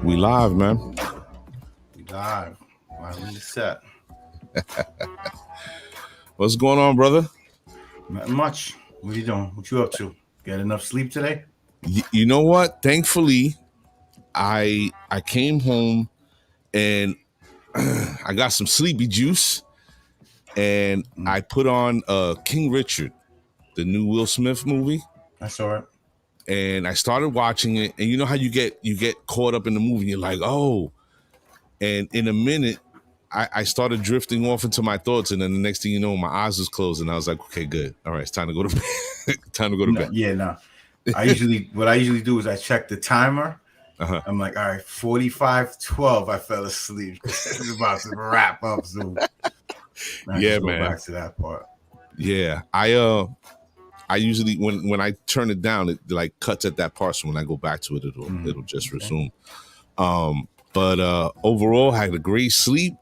We live, man. We live. Live on the set. What's going on, brother? Not much. What are you doing? What you up to? Get enough sleep today? You know what? Thankfully, I came home and I got some sleepy juice, and I put on King Richard, the new Will Smith movie. I saw it. And I started watching it, and you know how you get caught up in the movie. You're like, oh, and in a minute, I started drifting off into my thoughts, and then the next thing you know, my eyes was closed, and I was like, okay, good, all right, it's time to go to bed. Time to go to bed. Yeah, no. What I usually do is I check the timer. I'm like, all right, 45:12. I fell asleep. It's about to wrap up soon. Yeah, go man. Back to that part. Yeah, I usually when I turn it down, it like cuts at that part. So when I go back to it, it'll just resume. But overall, I had a great sleep.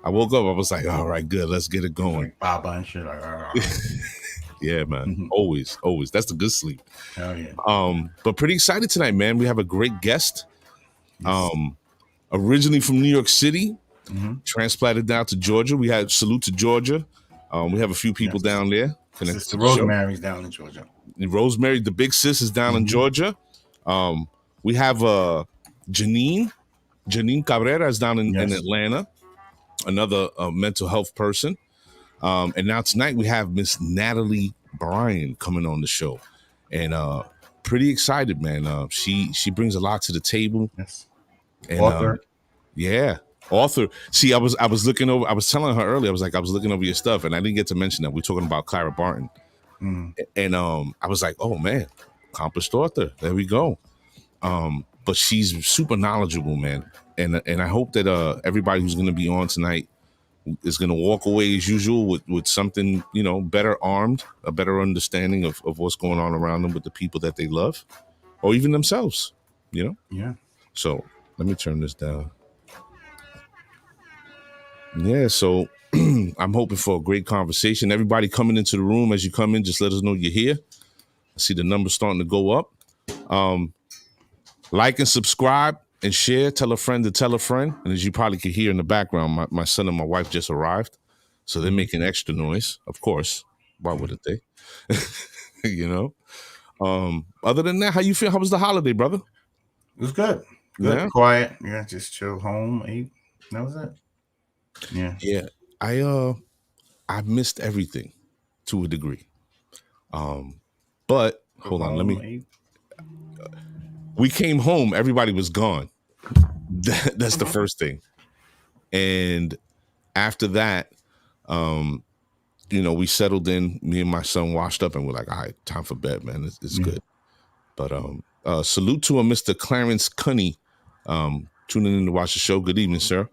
I woke up. I was like, all right, good. Let's get it going. Like Baba and shit. Yeah, man. Always. That's the good sleep. Hell yeah. But pretty excited tonight, man. We have a great guest. Yes. Originally from New York City, transplanted down to Georgia. We had salute to Georgia. We have a few people down there. Sister Rosemary's down in Georgia. Rosemary, the big sis, is down in Georgia. We have Janine Cabrera is down in Atlanta, another mental health person. And now tonight we have Miss Natalie Bryan coming on the show, and pretty excited, man. She brings a lot to the table. Yes, and, author. Author. See, I was looking over. I was telling her earlier. I was looking over your stuff, and I didn't get to mention that we're talking about Clara Barton. And I was like, oh man, accomplished author. There we go. But she's super knowledgeable, man. And I hope that everybody who's going to be on tonight is going to walk away as usual with something, better armed, a better understanding of what's going on around them with the people that they love, or even themselves, Yeah. So let me turn this down. Yeah, so I'm hoping for a great conversation. Everybody coming into the room, as you come in, just let us know you're here. I see the numbers starting to go up. Like and subscribe and share. Tell a friend to tell a friend. And as you probably can hear in the background, my son and my wife just arrived. So they're making extra noise, of course. Why wouldn't they? Other than that, how you feel? How was the holiday, brother? It was good. Good, yeah. Quiet. Yeah, just chill home, ate. That was it. Yeah. I missed everything to a degree. But hold on, we came home, everybody was gone. That's the first thing. And after that, we settled in, me and my son washed up, and we're like, all right, time for bed, man. It's good. But salute to Mr. Clarence Cunny, tuning in to watch the show. Good evening, sir.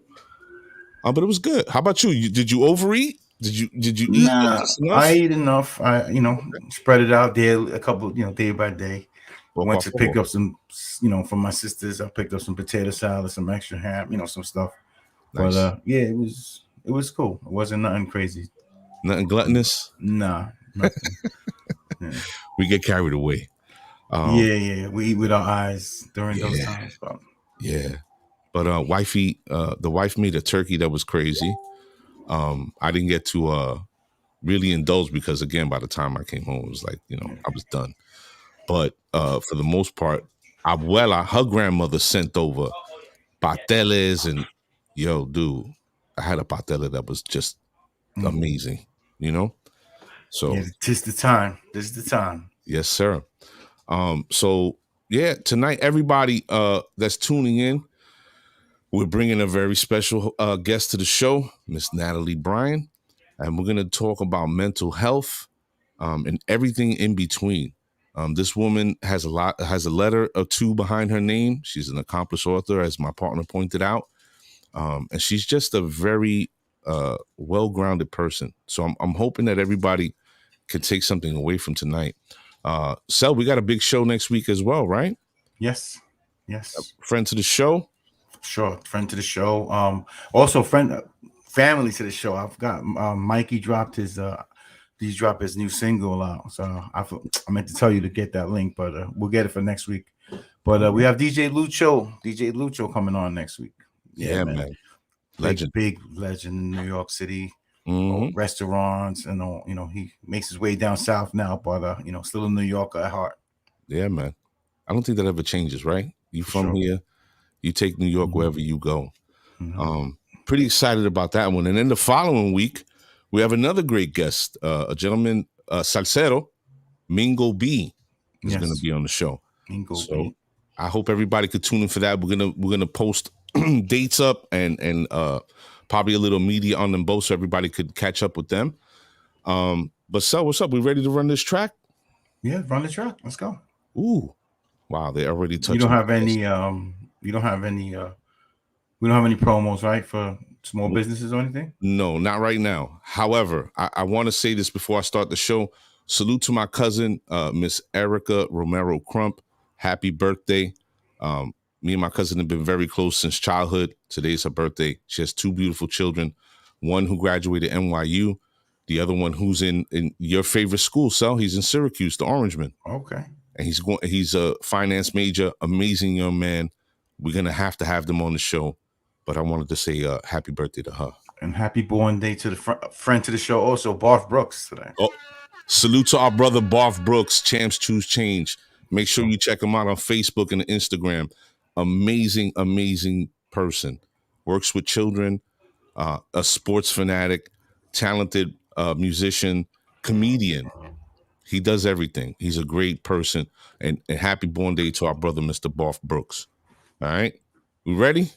But it was good. How about you? Did you overeat? Did you eat? Nah, I ate enough. I spread it out there a couple, day by day. Went to pick up some, from my sisters. I picked up some potato salad, some extra ham, some stuff. Nice. But it was cool. It wasn't nothing crazy. Nothing gluttonous? Nah. Nothing. We get carried away. We eat with our eyes during those times. But. Yeah. But the wife made a turkey that was crazy. I didn't get to really indulge because, again, by the time I came home, it was like, I was done. But for the most part, Abuela, her grandmother, sent over pateles, and dude, I had a patela that was just amazing, So this is the time. This is the time. Yes, sir. So yeah, tonight, everybody that's tuning in, we're bringing a very special guest to the show, Miss Natalie Bryan, and we're going to talk about mental health and everything in between. This woman has a letter or two behind her name. She's an accomplished author, as my partner pointed out, and she's just a very well-grounded person. So I'm hoping that everybody can take something away from tonight. Sel, we got a big show next week as well, right? Yes. Friend to the show. Sure, friend to the show. Also family to the show. I've got Mikey dropped his he's dropped his new single out. So I meant to tell you to get that link, but we'll get it for next week. But we have DJ Lucho coming on next week. Yeah, Yeah, man. man. Legend. Big legend in New York City. Mm-hmm. Restaurants and all, he makes his way down south now, but still a New Yorker at heart. Yeah, man. I don't think that ever changes, right? You For from sure. here, you take New York Mhm. wherever you go. Mhm. Pretty excited about that one. And then the following week, we have another great guest, a gentleman, Salsero, Mingo B, is going to Yes. be on the show. Mingo So B. I hope everybody could tune in for that. We're gonna post dates up and probably a little media on them both so everybody could catch up with them. But so what's up? We ready to run this track? Yeah, run the track. Let's go. Ooh, wow! They already You don't touching. have any. You don't have any. We don't have any promos, right, for small businesses or anything. No, not right now. However, I want to say this before I start the show. Salute to my cousin, Miss Erica Romero Crump. Happy birthday. Me and my cousin have been very close since childhood. Today's her birthday. She has two beautiful children. One who graduated NYU, the other one who's in your favorite school, so he's in Syracuse, the Orangeman. Okay. And he's a finance major, amazing young man. We're gonna have to have them on the show. But I wanted to say happy birthday to her. And happy born day to the friend to the show, also Barth Brooks today. Oh, salute to our brother Barth Brooks, Champs Choose Change. Make sure you check him out on Facebook and Instagram. Amazing, amazing person. Works with children, a sports fanatic, talented musician, comedian. He does everything. He's a great person. And happy born day to our brother, Mr. Barth Brooks. All right. We ready?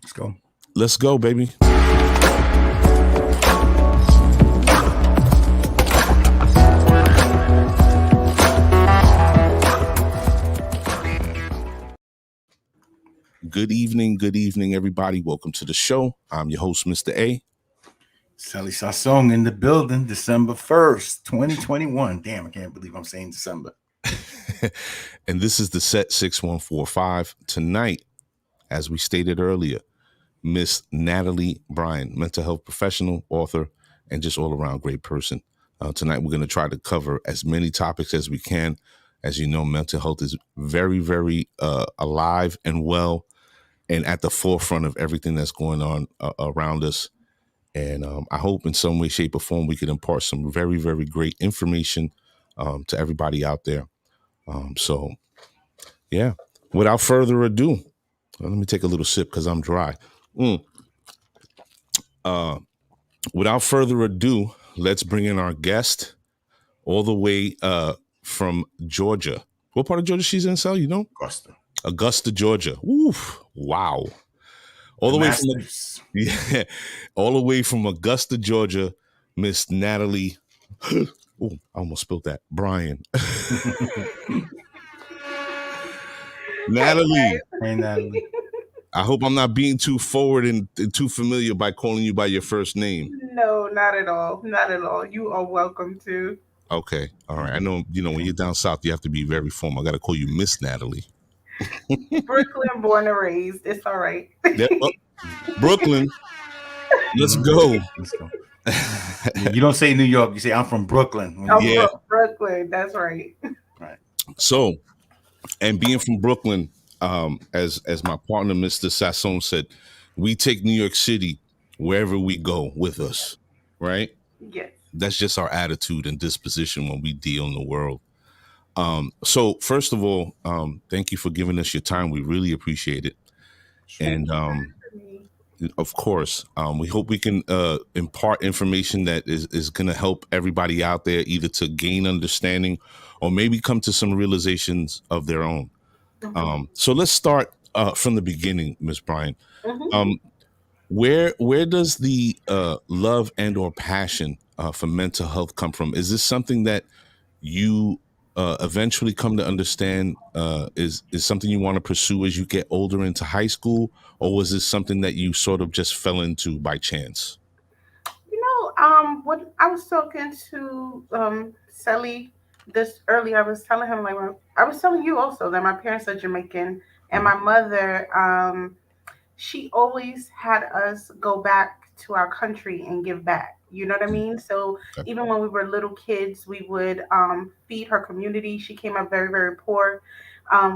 Let's go. Let's go, baby. Good evening, everybody. Welcome to the show. I'm your host, Mr. A. Sally Sassong in the building, December 1st, 2021. Damn, I can't believe I'm saying December. And this is the set 6145. Tonight, as we stated earlier, Miss Natalie Bryan, mental health professional, author, and just all around great person. Tonight, we're going to try to cover as many topics as we can. As you know, mental health is very, very alive and well and at the forefront of everything that's going on around us. And I hope in some way, shape, or form, we can impart some very, very great information to everybody out there. So, yeah, without further ado, let me take a little sip because I'm dry. Without further ado, let's bring in our guest all the way from Georgia. What part of Georgia she's in, Sal? You know? Augusta, Georgia. Oof, wow. All the way from all the way from Augusta, Georgia, Miss Natalie. Oh, I almost spilled that. Bryan. Natalie. Hey, Natalie. I hope I'm not being too forward and too familiar by calling you by your first name. No, not at all. Not at all. You are welcome to. Okay. All right. I know, when you're down south, you have to be very formal. I got to call you Miss Natalie. Brooklyn, born and raised. It's all right. Yep. Oh, Brooklyn. Let's go. Let's go. You don't say New York. You say I'm from Brooklyn. I'm from Brooklyn. That's right. Right. So, and being from Brooklyn, as my partner, Mr. Sasson, said, we take New York City wherever we go with us, right? Yes. That's just our attitude and disposition when we deal in the world. So first of all, thank you for giving us your time. We really appreciate it. And of course, we hope we can impart information that is going to help everybody out there either to gain understanding or maybe come to some realizations of their own. Mm-hmm. So let's start from the beginning, Ms. Bryan. Mm-hmm. Where does the love and or passion for mental health come from? Is this something that you eventually come to understand is something you want to pursue as you get older into high school, or was this something that you sort of just fell into by chance? When I was talking to Sally this earlier, I was telling him I was telling you also that my parents are Jamaican, and my mother, she always had us go back to our country and give back. You know what I mean? So Okay. even when we were little kids, we would feed her community. She came up very, very poor.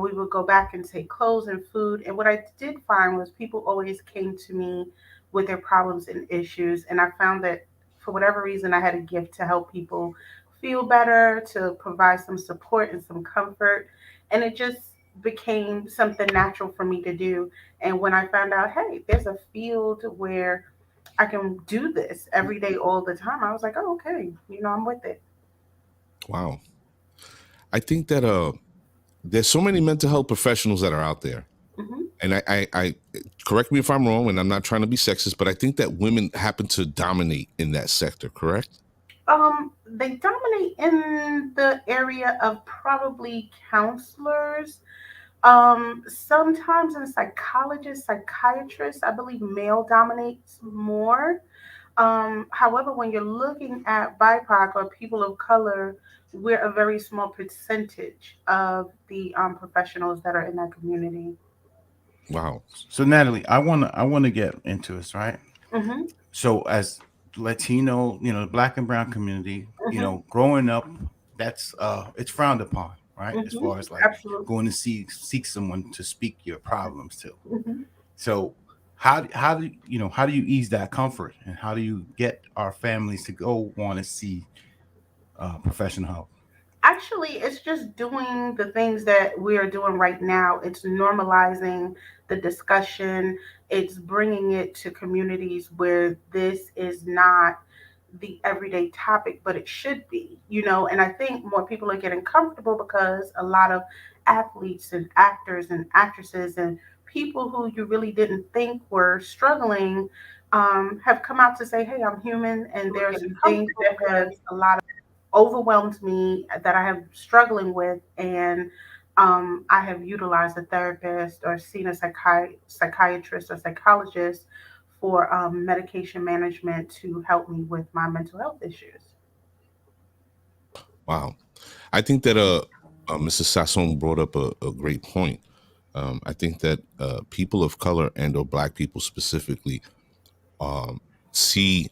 We would go back and take clothes and food. And what I did find was people always came to me with their problems and issues. And I found that for whatever reason, I had a gift to help people feel better, to provide some support and some comfort. And it just became something natural for me to do. And when I found out, hey, there's a field where I can do this every day, all the time, I was like, oh, okay, I'm with it. Wow. I think that there's so many mental health professionals that are out there. Hmm. And I correct me if I'm wrong, and I'm not trying to be sexist, but I think that women happen to dominate in that sector, correct? They dominate in the area of probably counselors. Sometimes in psychologists, psychiatrists, I believe male dominates more. However, when you're looking at BIPOC or people of color, we're a very small percentage of the professionals that are in that community. Wow. So Natalie, I wanna get into this, right? Hmm. So as Latino, the black and brown community, Hmm. growing up, that's it's frowned upon, right? As Hmm. far as like Absolutely. going to seek someone to speak your problems to. Hmm. So how do you ease that comfort, and how do you get our families to go want to see professional help? Actually, it's just doing the things that we are doing right now. It's normalizing the discussion. It's bringing it to communities where this is not the everyday topic, but it should be, And I think more people are getting comfortable because a lot of athletes and actors and actresses and people who you really didn't think were struggling have come out to say, hey, I'm human, and there are some things that have a lot overwhelmed me that I have struggling with, and I have utilized a therapist or seen a psychiatrist or psychologist for medication management to help me with my mental health issues. Wow. I think that Mrs. Sasson brought up a great point. I think that people of color and or black people specifically see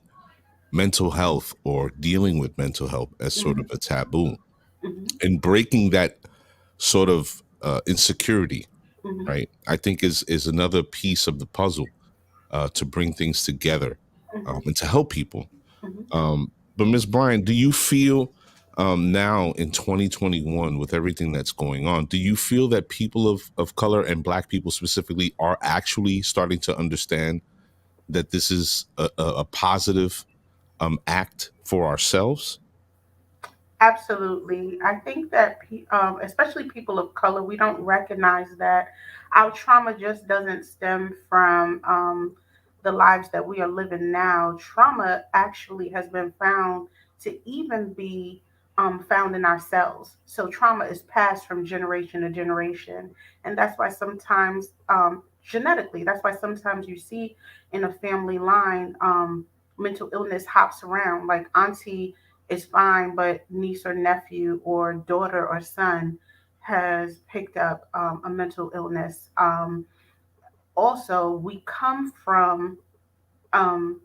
mental health or dealing with mental health as sort of Hmm. a taboo, Hmm. and breaking that sort of insecurity, Hmm. right? I think is another piece of the puzzle to bring things together and to help people. Hmm. But Ms. Bryan, do you feel now in 2021 with everything that's going on, do you feel that people of color and black people specifically are actually starting to understand that this is a positive act for ourselves? Absolutely. I think that, especially people of color, we don't recognize that our trauma just doesn't stem from the lives that we are living now. Trauma actually has been found to even be found in ourselves. So trauma is passed from generation to generation. And that's why sometimes, genetically, that's why sometimes you see in a family line, mental illness hops around. Like auntie is fine, but niece or nephew or daughter or son has picked up a mental illness. Also, we come from um,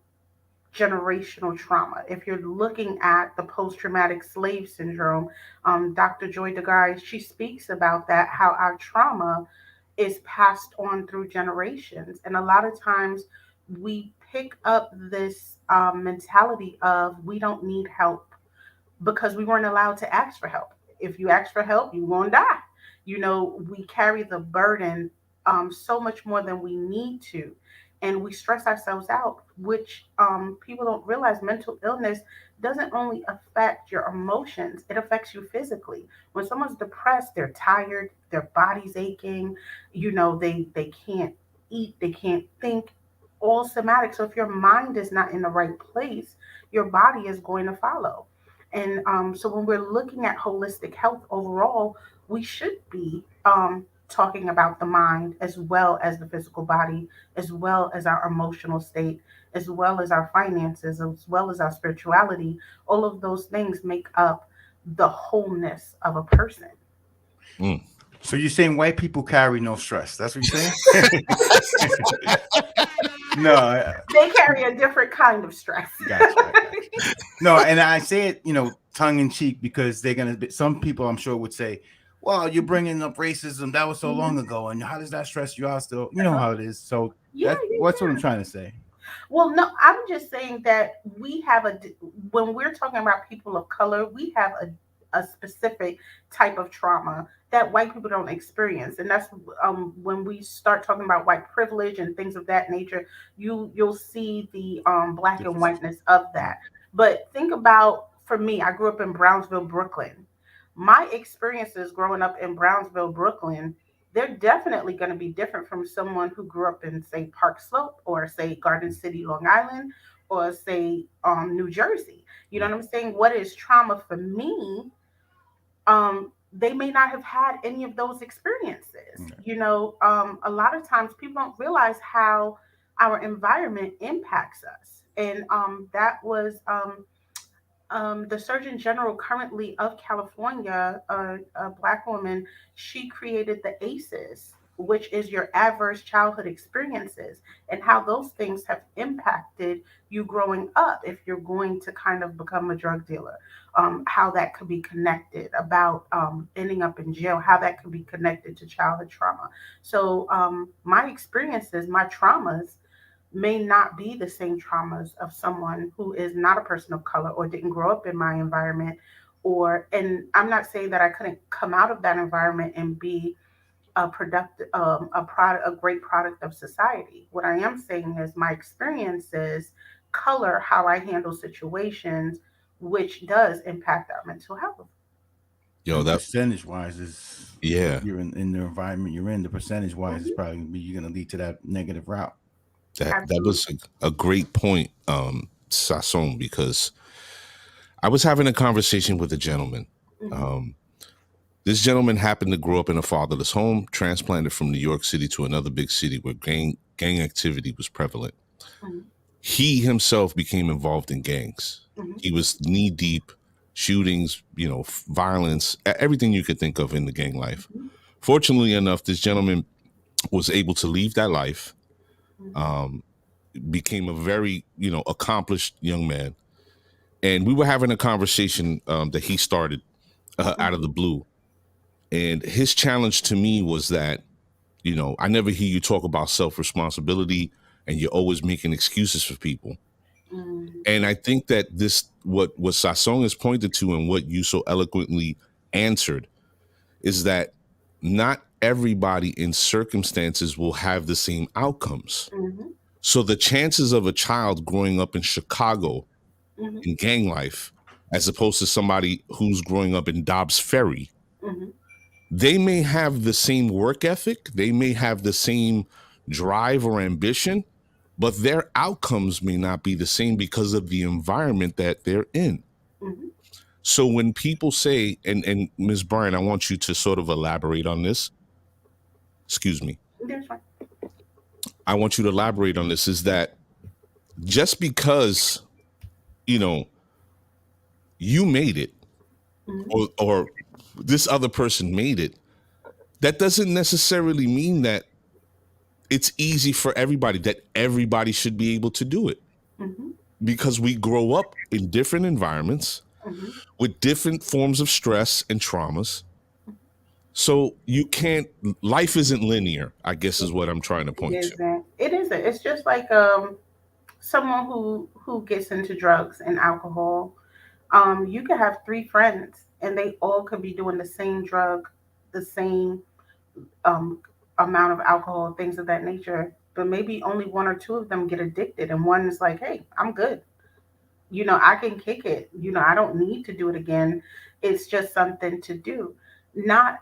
generational trauma. If you're looking at the post traumatic slave syndrome, Dr. Joy DeGuy, she speaks about that, how our trauma is passed on through generations. And a lot of times we pick up this mentality of we don't need help because we weren't allowed to ask for help. If you ask for help, you're going to die. We carry the burden so much more than we need to. And we stress ourselves out, which people don't realize mental illness doesn't only affect your emotions, it affects you physically. When someone's depressed, they're tired, their body's aching, they can't eat, they can't think, all somatic. So if your mind is not in the right place, your body is going to follow. And so when we're looking at holistic health overall, we should be talking about the mind as well as the physical body, as well as our emotional state, as well as our finances, as well as our spirituality. All of those things make up the wholeness of a person. Mm. So you're saying white people carry no stress? That's what you're saying? No, They carry a different kind of stress. gotcha. I got you. No, and I say it, tongue in cheek because they're gonna be. Some people, I'm sure, would say, "Well, you're bringing up racism. That was so long ago, and how does that stress you out still? You know how it is." So Yeah, what's what I'm trying to say. well, no, I'm just saying that we have when we're talking about people of color, we have a specific type of trauma that white people don't experience. And that's when we start talking about white privilege and things of that nature, you'll see the black and Difference. whiteness of that. But think about, for me, I grew up in Brownsville, Brooklyn. My experiences growing up in Brownsville, Brooklyn, they're definitely going to be different from someone who grew up in, say, Park Slope, or say Garden City, Long Island, or say New Jersey. You know what I'm saying? What is trauma for me? They may not have had any of those experiences. A lot of times people don't realize how our environment impacts us. And that was the Surgeon General currently of California, a Black woman, she created the ACEs, which is your adverse childhood experiences, and how those things have impacted you growing up if you're going to kind of become a drug dealer. How that could be connected, about ending up in jail, how that could be connected to childhood trauma. So, my experiences, my traumas, may not be the same traumas of someone who is not a person of color or didn't grow up in my environment. And I'm not saying that I couldn't come out of that environment and be a productive, a great product of society. What I am saying is my experiences color how I handle situations, which does impact our mental health. Yo, And that percentage wise is yeah, you're in the environment you're in. The percentage wise is Mhm. probably gonna be you're gonna lead to that negative route. that Absolutely. was a great point, Sasson, because I was having a conversation with a gentleman. Hmm. Um, this gentleman happened to grow up in a fatherless home, transplanted from New York City to another big city where gang activity was prevalent. Hmm. He himself became involved in gangs. Hmm. He was knee deep, shootings, violence, everything you could think of in the gang life. Hmm. Fortunately enough, this gentleman was able to leave that life, Hmm. um, became a very, accomplished young man. And we were having a conversation that he started out of the blue. And his challenge to me was that, I never hear you talk about self responsibility and you're always making excuses for people. Hmm. And I think that what Sasson has pointed to and what you so eloquently answered is that not everybody in circumstances will have the same outcomes. Hmm. So the chances of a child growing up in Chicago Hmm. in gang life, as opposed to somebody who's growing up in Dobbs Ferry, Hmm. they may have the same work ethic, they may have the same drive or ambition, but their outcomes may not be the same because of the environment that they're in. Hmm. So when people say, and Ms. Bryan, I want you to sort of elaborate on this. Excuse me. That's right. I want you to elaborate on this, is that just because, you know, you made it, Hmm. or this other person made it, that doesn't necessarily mean that it's easy for everybody, that everybody should be able to do it, Hmm. because we grow up in different environments Hmm. with different forms of stress and traumas. So you can't, life isn't linear, I guess is what I'm trying to It point to. isn't. It isn't. It's just like someone who gets into drugs and alcohol. You could have three friends and they all could be doing the same drug, the same um amount of alcohol, things of that nature. But maybe only one or two of them get addicted, and one is like, "Hey, I'm good. I can kick it. I don't need to do it again. It's just something to do." Not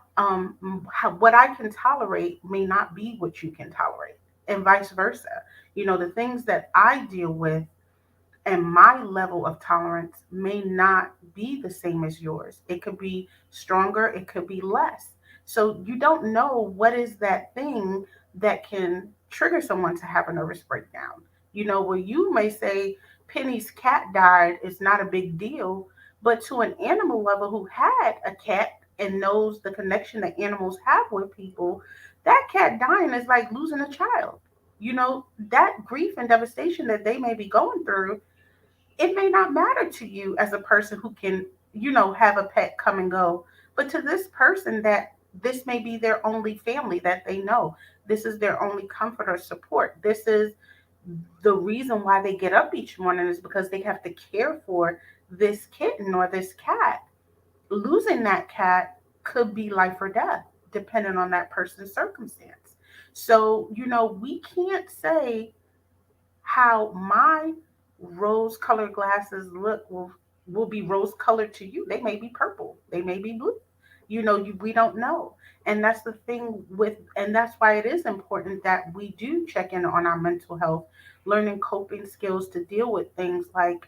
what I can tolerate may not be what you can tolerate, and vice versa. The things that I deal with and my level of tolerance may not be the same as yours. It could be stronger, it could be less. So you don't know what is that thing that can trigger someone to have a nervous breakdown. Where you may say Penny's cat died is not a big deal, but to an animal lover who had a cat and knows the connection that animals have with people, that cat dying is like losing a child. That grief and devastation that they may be going through, it may not matter to you as a person who can, have a pet come and go. But to this person, that this may be their only family that they know. This is their only comfort or support. This is the reason why they get up each morning, is because they have to care for this kitten or this cat. Losing that cat could be life or death, depending on that person's circumstance. So, we can't say how my rose colored glasses look will be rose colored to you. They may be purple, they may be blue. We don't know. And that's the thing and that's why it is important that we do check in on our mental health, learning coping skills to deal with things like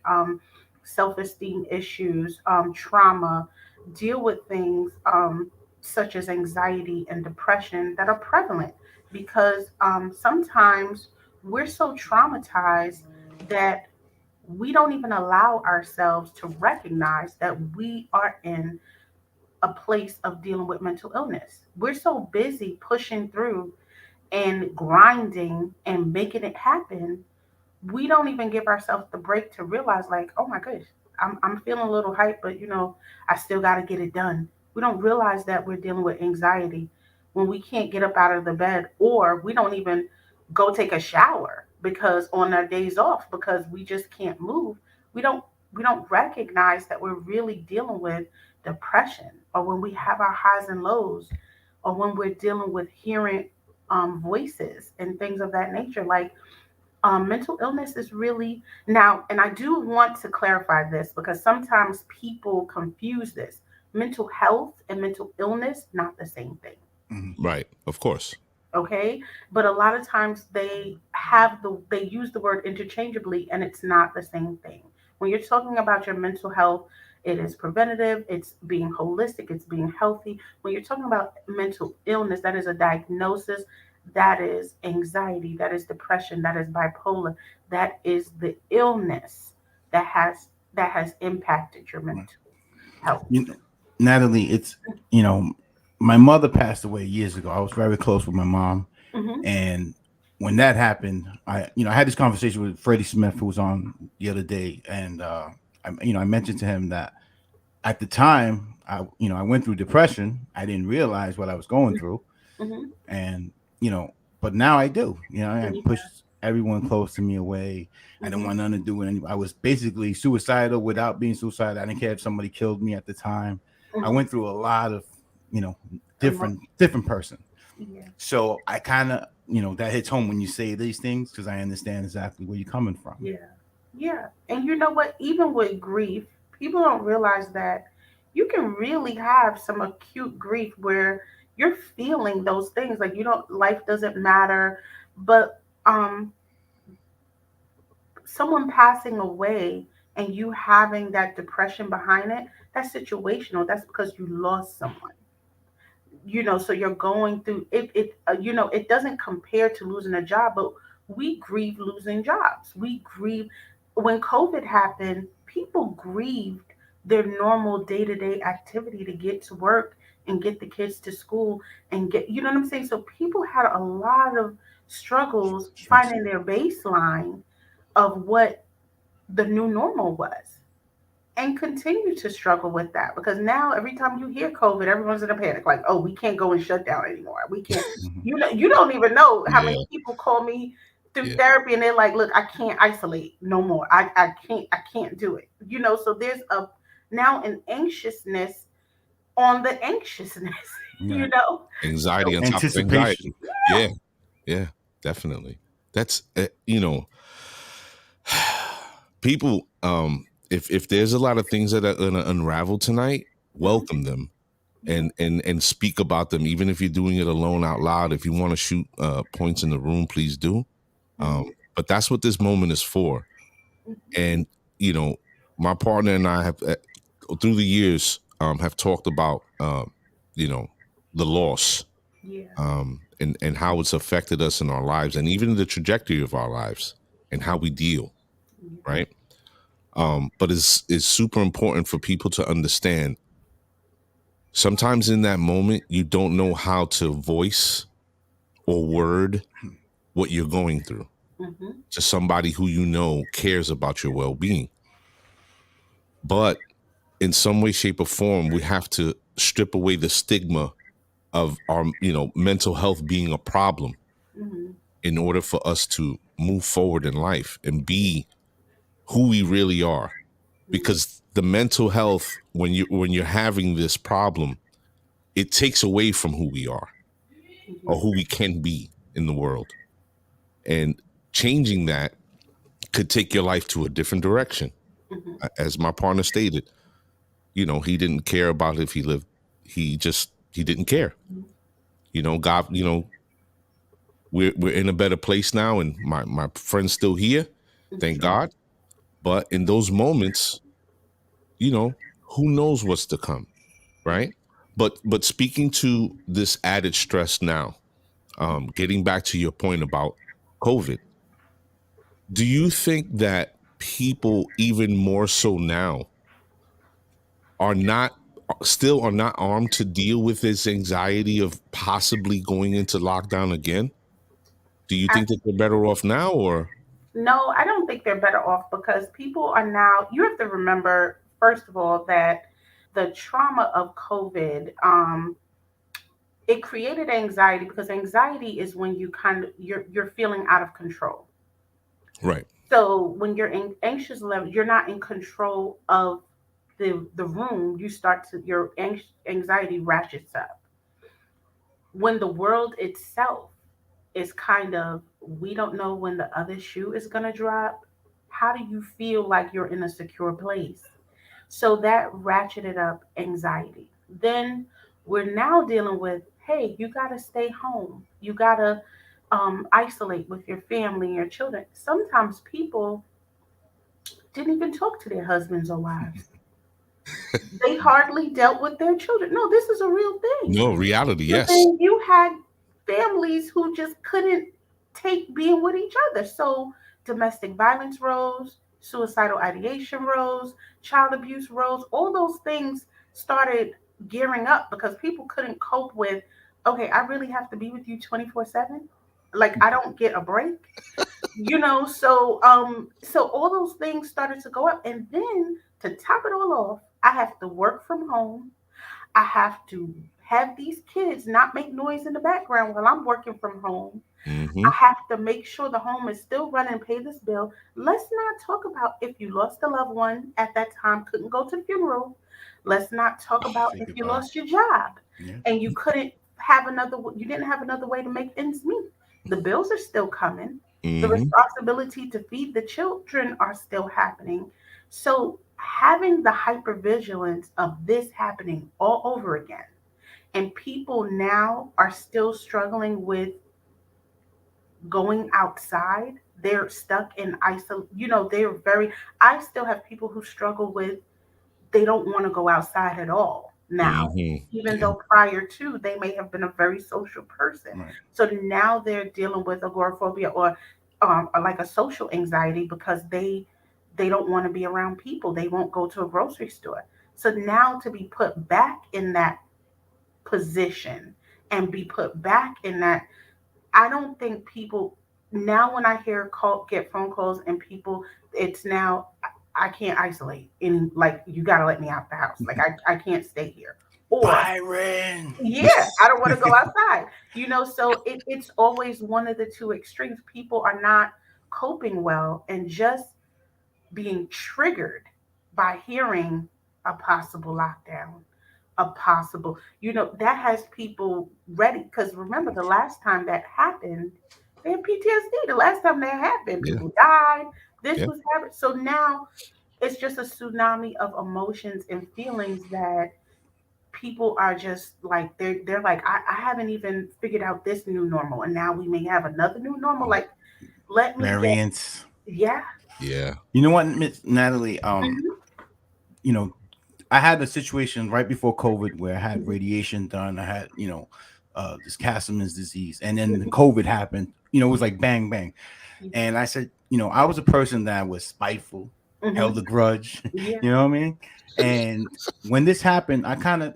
self-esteem issues, trauma, deal with things such as anxiety and depression that are prevalent, because sometimes we're so traumatized that we don't even allow ourselves to recognize that we are in a place of dealing with mental illness. We're so busy pushing through and grinding and making it happen, we don't even give ourselves the break to realize, like, oh my gosh, I'm feeling a little hype, but I still got to get it done. We don't realize that we're dealing with anxiety when we can't get up out of the bed, or we don't even go take a shower because on our days off, because we just can't move. We don't recognize that we're really dealing with depression, or when we have our highs and lows, or when we're dealing with hearing voices and things of that nature. Like, mental illness is really now, and I do want to clarify this because sometimes people confuse this. Mental health and mental illness, not the same thing. Right. Of course. Okay, but a lot of times they use the word interchangeably, and it's not the same thing. When you're talking about your mental health, it is preventative, it's being holistic, it's being healthy. When you're talking about mental illness, that is a diagnosis, that is anxiety, that is depression, that is bipolar, that is the illness that has impacted your mental health. You know, Natalie, it's you know, my mother passed away years ago. I was very close with my mom, Hmm. and when that happened, I had this conversation with Freddie Smith, who was on the other day, and I mentioned to him that at the time, I went through depression. I didn't realize what I was going through, Hmm. and but now I do. I pushed everyone close to me away. I didn't Hmm. want nothing to do with anybody. I was basically suicidal without being suicidal. I didn't care if somebody killed me at the time. I Hmm. went through a lot of you know Emo- different person. yeah. So I kind of that hits home when you say these things, because I understand exactly where you're coming from. Yeah. Yeah. And you know what? Even with grief, people don't realize that you can really have some acute grief where you're feeling those things. Like, life doesn't matter. But someone passing away and you having that depression behind it, that's situational. That's because you lost someone. So you're going through it. It doesn't compare to losing a job, but we grieve losing jobs. We grieve when COVID happened. People grieved their normal day-to-day activity to get to work and get the kids to school and get, you know what I'm saying. So people had a lot of struggles Stress. finding their baseline of what the new normal was, and continue to struggle with that, because now every time you hear COVID, everyone's in a panic, like, oh, we can't go and shut down anymore. We can't. Mhm. You don't even know how many Yeah. people call me through Yeah. therapy, and they're like, look, I can't isolate no more. I can't do it. So there's a now an anxiousness on the anxiousness. you Right. know. Anxiety So on top of Anticipation. anxiety. Yeah. Yeah. Definitely. That's people. If there's a lot of things that are gonna unravel tonight, mhm, welcome them yeah. and speak about them, even if you're doing it alone out loud. If you want to shoot points in the room, please do. Mhm, But that's what this moment is for. mhm, And you know, my partner and I have through the years have talked about you know the loss, yeah. and how it's affected us in our lives, and even the trajectory of our lives, and how we deal, Yeah. right? But it's super important for people to understand sometimes in that moment, you don't know how to voice or word what you're going through to somebody who you know cares about your well-being. But in some way, shape, or form, we have to strip away the stigma of our, mental health being a problem in order for us to move forward in life and be who we really are. Because the mental health, when you're having this problem, it takes away from who we are or who we can be in the world. And changing that could take your life to a different direction. As my partner stated, he didn't care about if he lived. He didn't care. God, we're in a better place now, and my friend's still here. Thank God. But in those moments, who knows what's to come, right? But speaking to this added stress now, getting back to your point about COVID, do you think that people even more so now are not armed to deal with this anxiety of possibly going into lockdown again? Do you think that they're better off now, or? No, I don't think they're better off because people are now, you have to remember, first of all, that the trauma of COVID, it created anxiety because anxiety is when you're feeling out of control. Right. So when you're in anxious level, you're not in control of the room. Your anxiety ratchets up. When the world itself is kind of, we don't know when the other shoe is going to drop. How do you feel like you're in a secure place? So that ratcheted up anxiety. Then we're now dealing with, hey, you got to stay home. You got to isolate with your family and your children. Sometimes people didn't even talk to their husbands or wives. They hardly dealt with their children. No, this is a real thing. No, reality, So yes. then you had families who just couldn't take being with each other. So domestic violence rose, suicidal ideation rose, child abuse rose, all those things started gearing up because people couldn't cope with, okay, I really have to be with you 24/7. Like I don't get a break. So all those things started to go up. And then to top it all off, I have to work from home. I have to have these kids not make noise in the background while I'm working from home. Mm-hmm. I have to make sure the home is still running, pay this bill. Let's not talk about if you lost a loved one at that time, couldn't go to the funeral. Let's not talk about Say if you goodbye. lost your job Yeah. and you didn't have another way to make ends meet. The bills are still coming. The Mm-hmm. responsibility to feed the children are still happening. So having the hypervigilance of this happening all over again, and people now are still struggling with going outside. They're stuck in isolation. They're very. I still have people who struggle with, they don't want to go outside at all now, Mm-hmm. even Yeah. though prior to they may have been a very social person. Right. So now they're dealing with agoraphobia or like a social anxiety because they don't want to be around people. They won't go to a grocery store. So now to be put back in that position and be put back in that, I don't think people now when I get phone calls and people, it's now I can't isolate and like you got to let me out the house. Like I can't stay here. Or Byron. yeah, I don't want to go outside. So it's always one of the two extremes. People are not coping well and just being triggered by hearing a possible lockdown, a possible, that has people ready. Because remember, the last time that happened, they had PTSD. The last time that happened, Yeah. people died. This Yeah. was happening. So now it's just a tsunami of emotions and feelings that people are just like they're like I haven't even figured out this new normal, and now we may have another new normal. Like let me get Variants. yeah. Yeah. You know what, Miss Natalie? Mhm. You know, I had a situation right before COVID where I had radiation done. I had, this Castleman's disease, and then the COVID happened. It was like bang bang. And I said, I was a person that was spiteful, held Mhm. a grudge. Yeah. You know what I mean? And when this happened, I kind of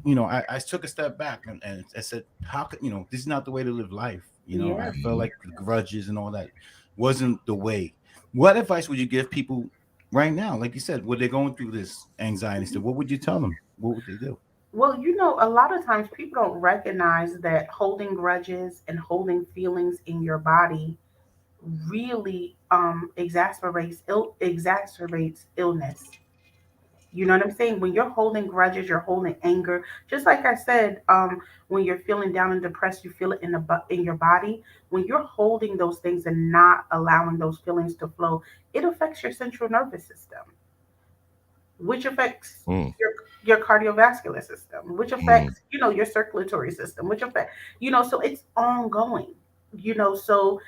I took a step back and I said, how could, this is not the way to live life. I Yeah. felt Mhm. like the grudges and all that wasn't the way. What advice would you give people right now? Like you said, when they're going through this anxiety stuff, what would you tell them? What would they do? Well, a lot of times people don't recognize that holding grudges and holding feelings in your body really exacerbates illness. You know what I'm saying? When you're holding grudges, you're holding anger. Just like I said, when you're feeling down and depressed, you feel it in your body. When you're holding those things and not allowing those feelings to flow, it affects your central nervous system, which affects Mm, your cardiovascular system, which mm, affects your circulatory system, which affect so it's ongoing. So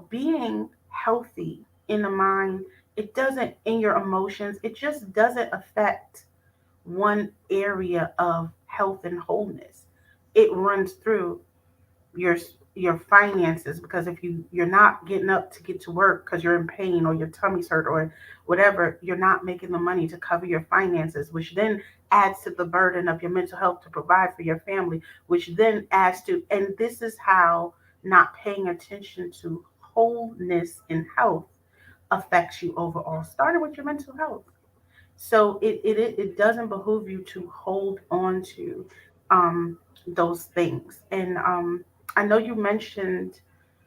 being healthy in the mind, it doesn't in your emotions, it just doesn't affect one area of health and wholeness. It runs through your your finances, because if you're not getting up to get to work because you're in pain or your tummy's hurt or whatever, you're not making the money to cover your finances, which then adds to the burden of your mental health to provide for your family, which then adds to, and this is how not paying attention to wholeness and health affects you overall, starting with your mental health. So it doesn't behoove you to hold on to um, those things. And I know you mentioned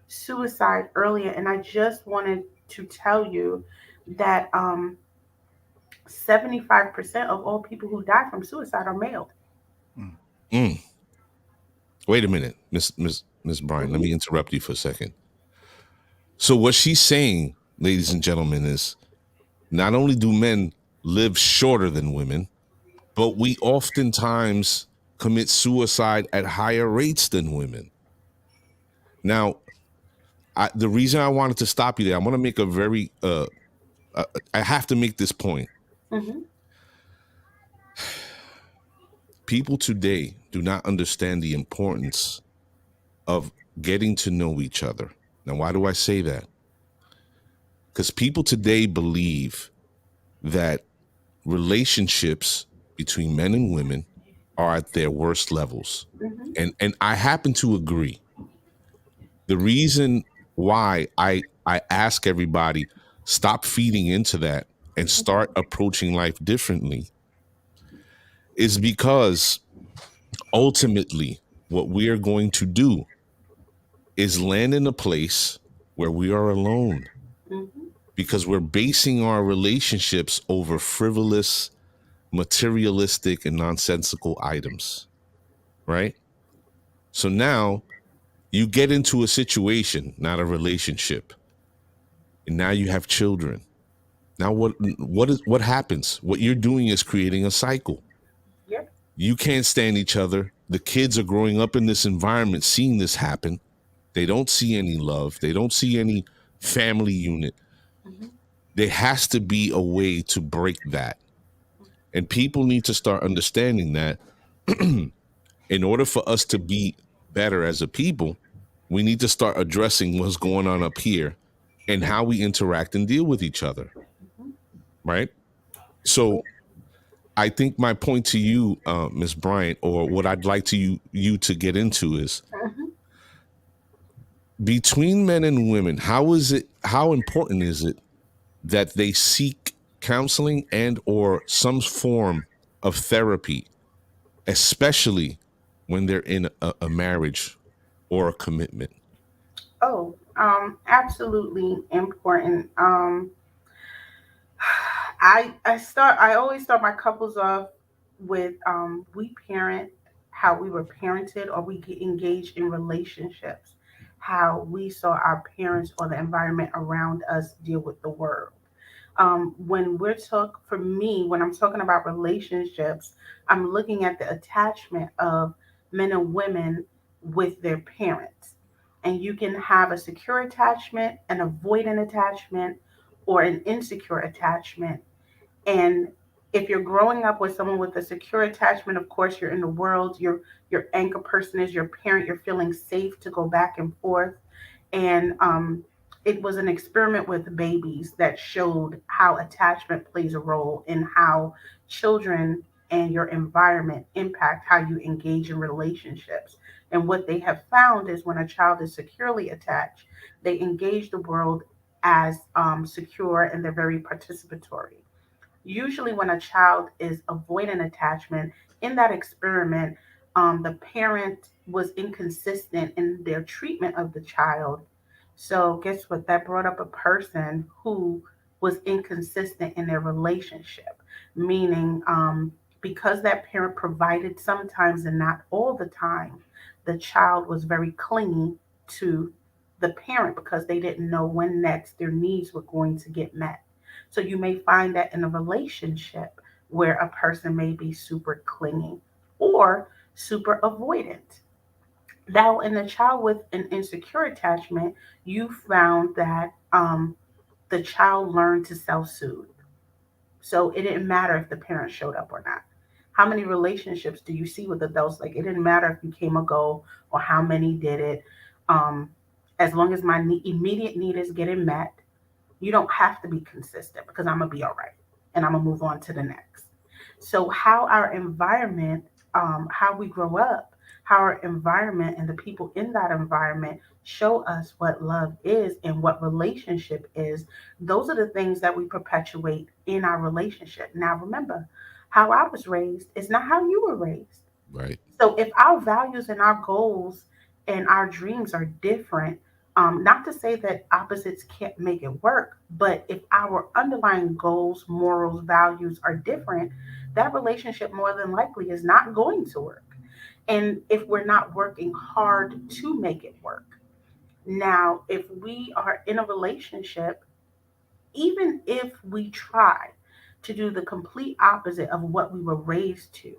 suicide earlier, and I just wanted to tell you that 75% of all people who die from suicide are male. Mm. mm. Wait a minute, Miss Bryan. Let Hmm. me interrupt you for a second. So what she's saying, ladies and gentlemen, is not only do men live shorter than women, but we oftentimes commit suicide at higher rates than women. Now, the reason I wanted to stop you there, I want to make a very, I have to make this point. Hmm. People today do not understand the importance of getting to know each other. Now, why do I say that? Because people today believe that relationships between men and women are at their worst levels. Hmm. And I happen to agree. The reason why I ask everybody stop feeding into that and start approaching life differently is because ultimately what we are going to do is land in a place where we are alone Hmm. because we're basing our relationships over frivolous, materialistic, and nonsensical items, right? So now you get into a situation, not a relationship, and now you have children. Now what happens? What you're doing is creating a cycle. Yep. You can't stand each other. The kids are growing up in this environment, seeing this happen. They don't see any love. They don't see any family unit. Hmm. There has to be a way to break that. And people need to start understanding that in order for us to be better as a people, we need to start addressing what's going on up here and how we interact and deal with each other, right? So I think my point to you, Ms. Bryant, or what I'd like to you to get into is Hmm. between men and women, how important is it that they seek counseling and or some form of therapy, especially when they're in a marriage or a commitment? Oh, absolutely important. I always start my couples off with we parent how we were parented, or we get engaged in relationships how we saw our parents or the environment around us deal with the world. When for me, when I'm talking about relationships, I'm looking at the attachment of men and women with their parents. And you can have a secure attachment, an avoidant attachment, or an insecure attachment. And if you're growing up with someone with a secure attachment, of course you're in the world, your anchor person is your parent, you're feeling safe to go back and forth. And it was an experiment with babies that showed how attachment plays a role in how children and your environment impact how you engage in relationships. And what they have found is when a child is securely attached, they engage the world as secure and they're very participatory. Usually, when a child is avoiding attachment, in that experiment, the parent was inconsistent in their treatment of the child. So, guess what? That brought up a person who was inconsistent in their relationship, meaning because that parent provided sometimes and not all the time, the child was very clingy to the parent because they didn't know when next their needs were going to get met. So you may find that in a relationship where a person may be super clingy or super avoidant. Now, in a child with an insecure attachment, you found that the child learned to self soothe. So it didn't matter if the parents showed up or not. How many relationships do you see with adults? Like, it didn't matter if you came or go or how many did it. Um, as long as my immediate need is getting met, you don't have to be consistent because I'm gonna be all right and I'm gonna move on to the next. So how our environment, how we grow up, how our environment and the people in that environment show us what love is and what relationship is. Those are the things that we perpetuate in our relationship. Now remember, how I was raised is not how you were raised. Right. So if our values and our goals and our dreams are different, not to say that opposites can't make it work, but if our underlying goals, morals, values are different, that relationship more than likely is not going to work. And if we're not working hard to make it work. Now, if we are in a relationship, even if we try to do the complete opposite of what we were raised to,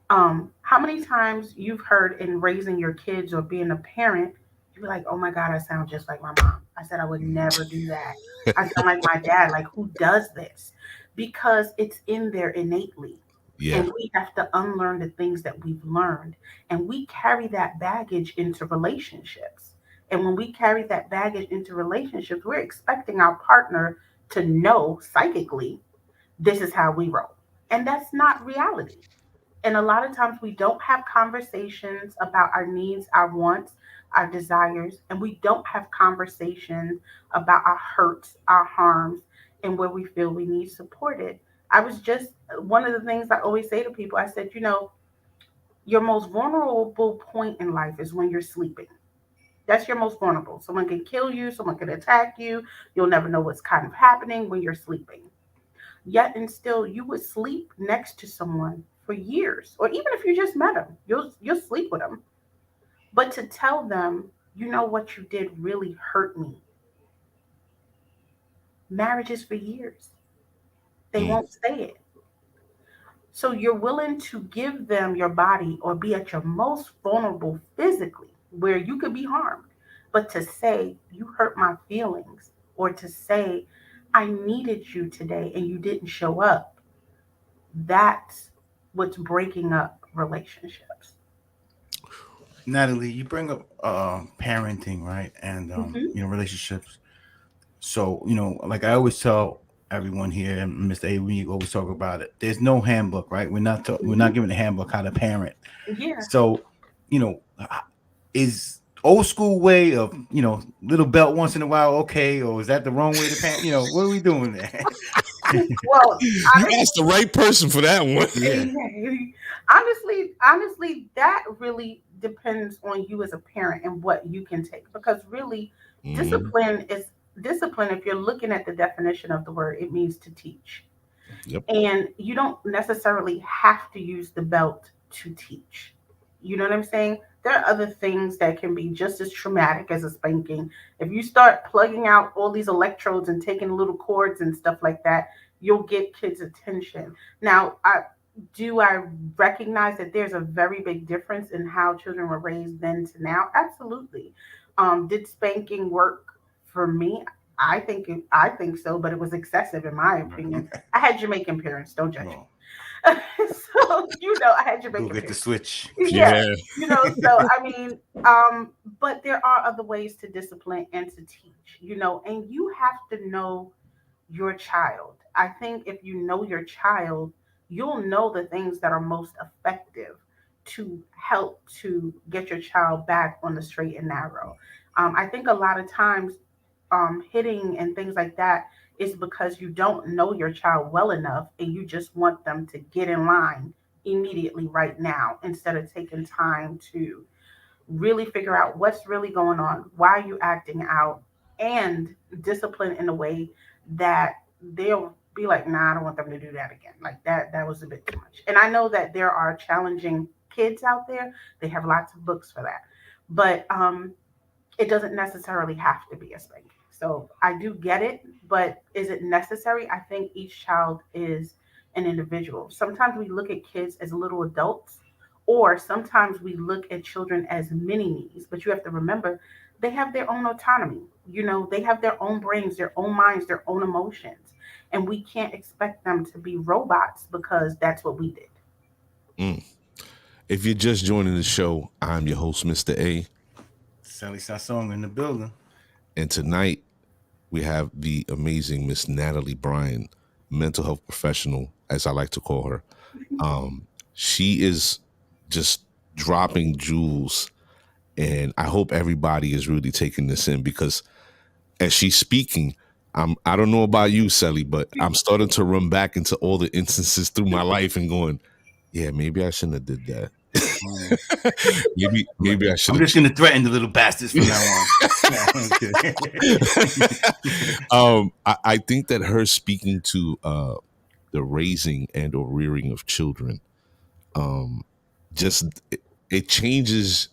how many times you've heard in raising your kids or being a parent, you're like, oh my God, I sound just like my mom. I said I would never do that. I sound like my dad. Like, who does this? Because it's in there innately. Yeah. And we have to unlearn the things that we've learned. And we carry that baggage into relationships. And when we carry that baggage into relationships, we're expecting our partner to know psychically this is how we roll. And that's not reality. And a lot of times we don't have conversations about our needs, our wants, our desires, and we don't have conversations about our hurts, our harms, and where we feel we need supported. I was just one of the things I always say to people, I said, your most vulnerable point in life is when you're sleeping. That's your most vulnerable. Someone can kill you, someone can attack you. You'll never know what's kind of happening when you're sleeping. Yet and still, you would sleep next to someone for years, or even if you just met them, you'll sleep with them. But to tell them, what you did really hurt me. Marriages for years, they Mm. won't say it. So you're willing to give them your body or be at your most vulnerable physically, where you could be harmed, but to say you hurt my feelings, or to say I needed you today and you didn't show up, that's what's breaking up relationships. Natalie, you bring up parenting, right? And Hmm. relationships. So, like I always tell everyone here, and Mr. A, we always talk about it. There's no handbook, right? We're Hmm. not given a handbook how to parent. Yeah. So, you know, is old school way of little belt once in a while okay, or is that the wrong way to parent? What are we doing there? Well, You asked the right person for that one. Yeah. honestly, that really depends on you as a parent and what you can take. Because really, Hmm. discipline is discipline. If you're looking at the definition of the word, it means to teach. Yep. And you don't necessarily have to use the belt to teach. You know what I'm saying? There are other things that can be just as traumatic as a spanking. If you start plugging out all these electrodes and taking little cords and stuff like that, you'll get kids' attention. Now, I recognize that there's a very big difference in how children were raised then to now? Absolutely. Did spanking work for me? I think so, but it was excessive in my opinion. I had Jamaican parents. Don't judge Well, me. So I had go Jamaican get the parents. switch. Yeah, Yeah. so I mean, but there are other ways to discipline and to teach. And you have to know your child. I think if you know your child, you'll know the things that are most effective to help to get your child back on the straight and narrow. I think a lot of times hitting and things like that is because you don't know your child well enough and you just want them to get in line immediately right now instead of taking time to really figure out what's really going on, why are you acting out, and discipline in a way that they'll be like, nah, I don't want them to do that again. Like that was a bit too much. And I know that there are challenging kids out there. They have lots of books for that. But it doesn't necessarily have to be a spanking. So I do get it, but is it necessary? I think each child is an individual. Sometimes we look at kids as little adults, or sometimes we look at children as mini me's, but you have to remember they have their own autonomy. You know, they have their own brains, their own minds, their own emotions. And we can't expect them to be robots because that's what we did. Mm. If you're just joining the show, I'm your host, Mr. A. Sally Sassong in the building. And tonight we have the amazing Miss Natalie Bryan, mental health professional, as I like to call her. She is just dropping jewels, and I hope everybody is really taking this in because as she's speaking, I don't know about you, Sally, but I'm starting to run back into all the instances through my life and going, yeah, maybe I shouldn't have did that. maybe I should. I'm just gonna threaten the little bastards from now on. I think that her speaking to the raising and or rearing of children, just it changes.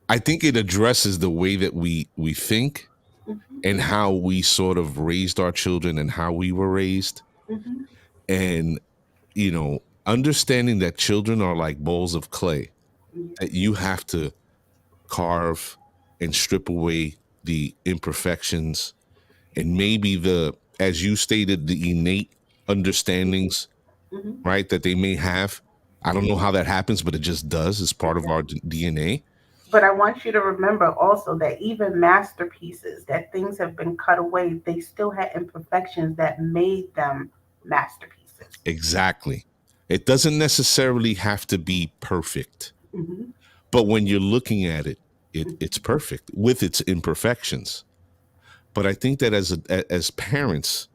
I think it addresses the way that we think Mm-hmm. and how we sort of raised our children and how we were raised, Mm-hmm. and understanding that children are like balls of clay that Yes. you have to carve and strip away the imperfections and maybe as you stated, the innate understandings, Mm-hmm. right, that they may have. I don't know Mm-hmm. how that happens, but it just does. It's part of our Exactly. DNA. But I want you to remember also that even masterpieces, that things have been cut away, they still had imperfections that made them masterpieces. Exactly. It doesn't necessarily have to be perfect, Hmm. but when you're looking at it, it's Hmm. perfect with its imperfections. But I think that as parents,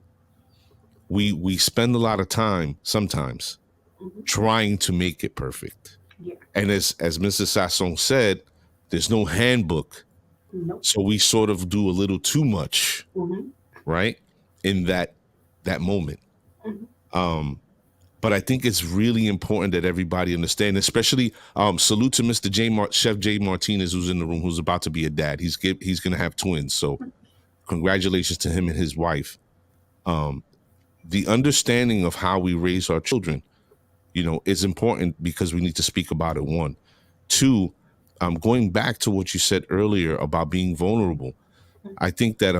we spend a lot of time sometimes Hmm. trying to make it perfect. Yeah. And as Mrs. Sasson said, there's no handbook. Nope. So we sort of do a little too much, Hmm. right? In that moment. Hmm. Um, but I think it's really important that everybody understand, especially salute to Mr. Chef Jay Martinez, who's in the room, who's about to be a dad. He's going to have twins. So congratulations to him and his wife. Um, the understanding of how we raise our children, is important because we need to speak about it. One, two, going back to what you said earlier about being vulnerable. I think that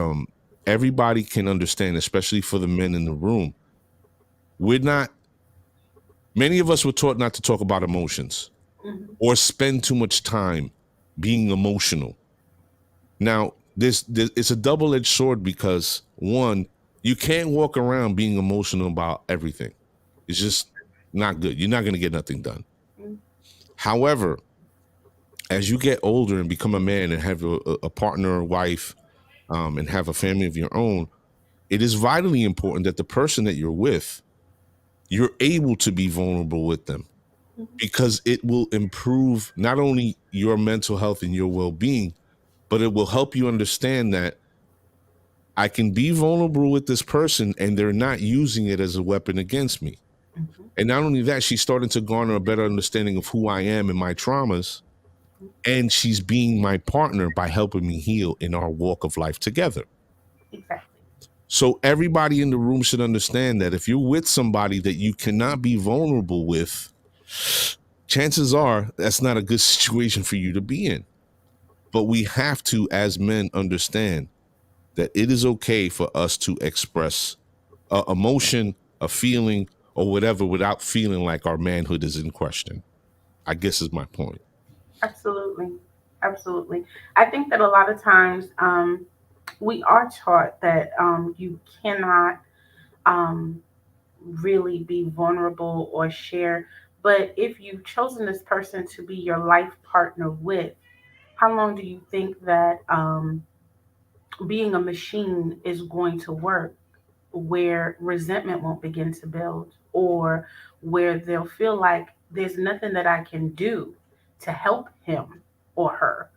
everybody can understand, especially for the men in the room. We're not. Many of us were taught not to talk about emotions Hmm. or spend too much time being emotional. Now, this it's a double-edged sword because one, you can't walk around being emotional about everything. It's just not good. You're not going to get nothing done. However, as you get older and become a man and have a partner or wife, and have a family of your own, it is vitally important that the person that you're with, you're able to be vulnerable with them because it will improve not only your mental health and your well-being, but it will help you understand that I can be vulnerable with this person and they're not using it as a weapon against me. Hmm. And not only that, she's starting to garner a better understanding of who I am and my traumas. And she's being my partner by helping me heal in our walk of life together. Exactly. So everybody in the room should understand that if you're with somebody that you cannot be vulnerable with, chances are that's not a good situation for you to be in. But we have to, as men, understand that it is okay for us to express a emotion, a feeling, or whatever without feeling like our manhood is in question. I guess is my point. Absolutely. Absolutely. I think that a lot of times we are taught that you cannot um, really be vulnerable or share. But if you've chosen this person to be your life partner with, how long do you think that being a machine is going to work where resentment won't begin to build, or where they'll feel like there's nothing that I can do to help him or her?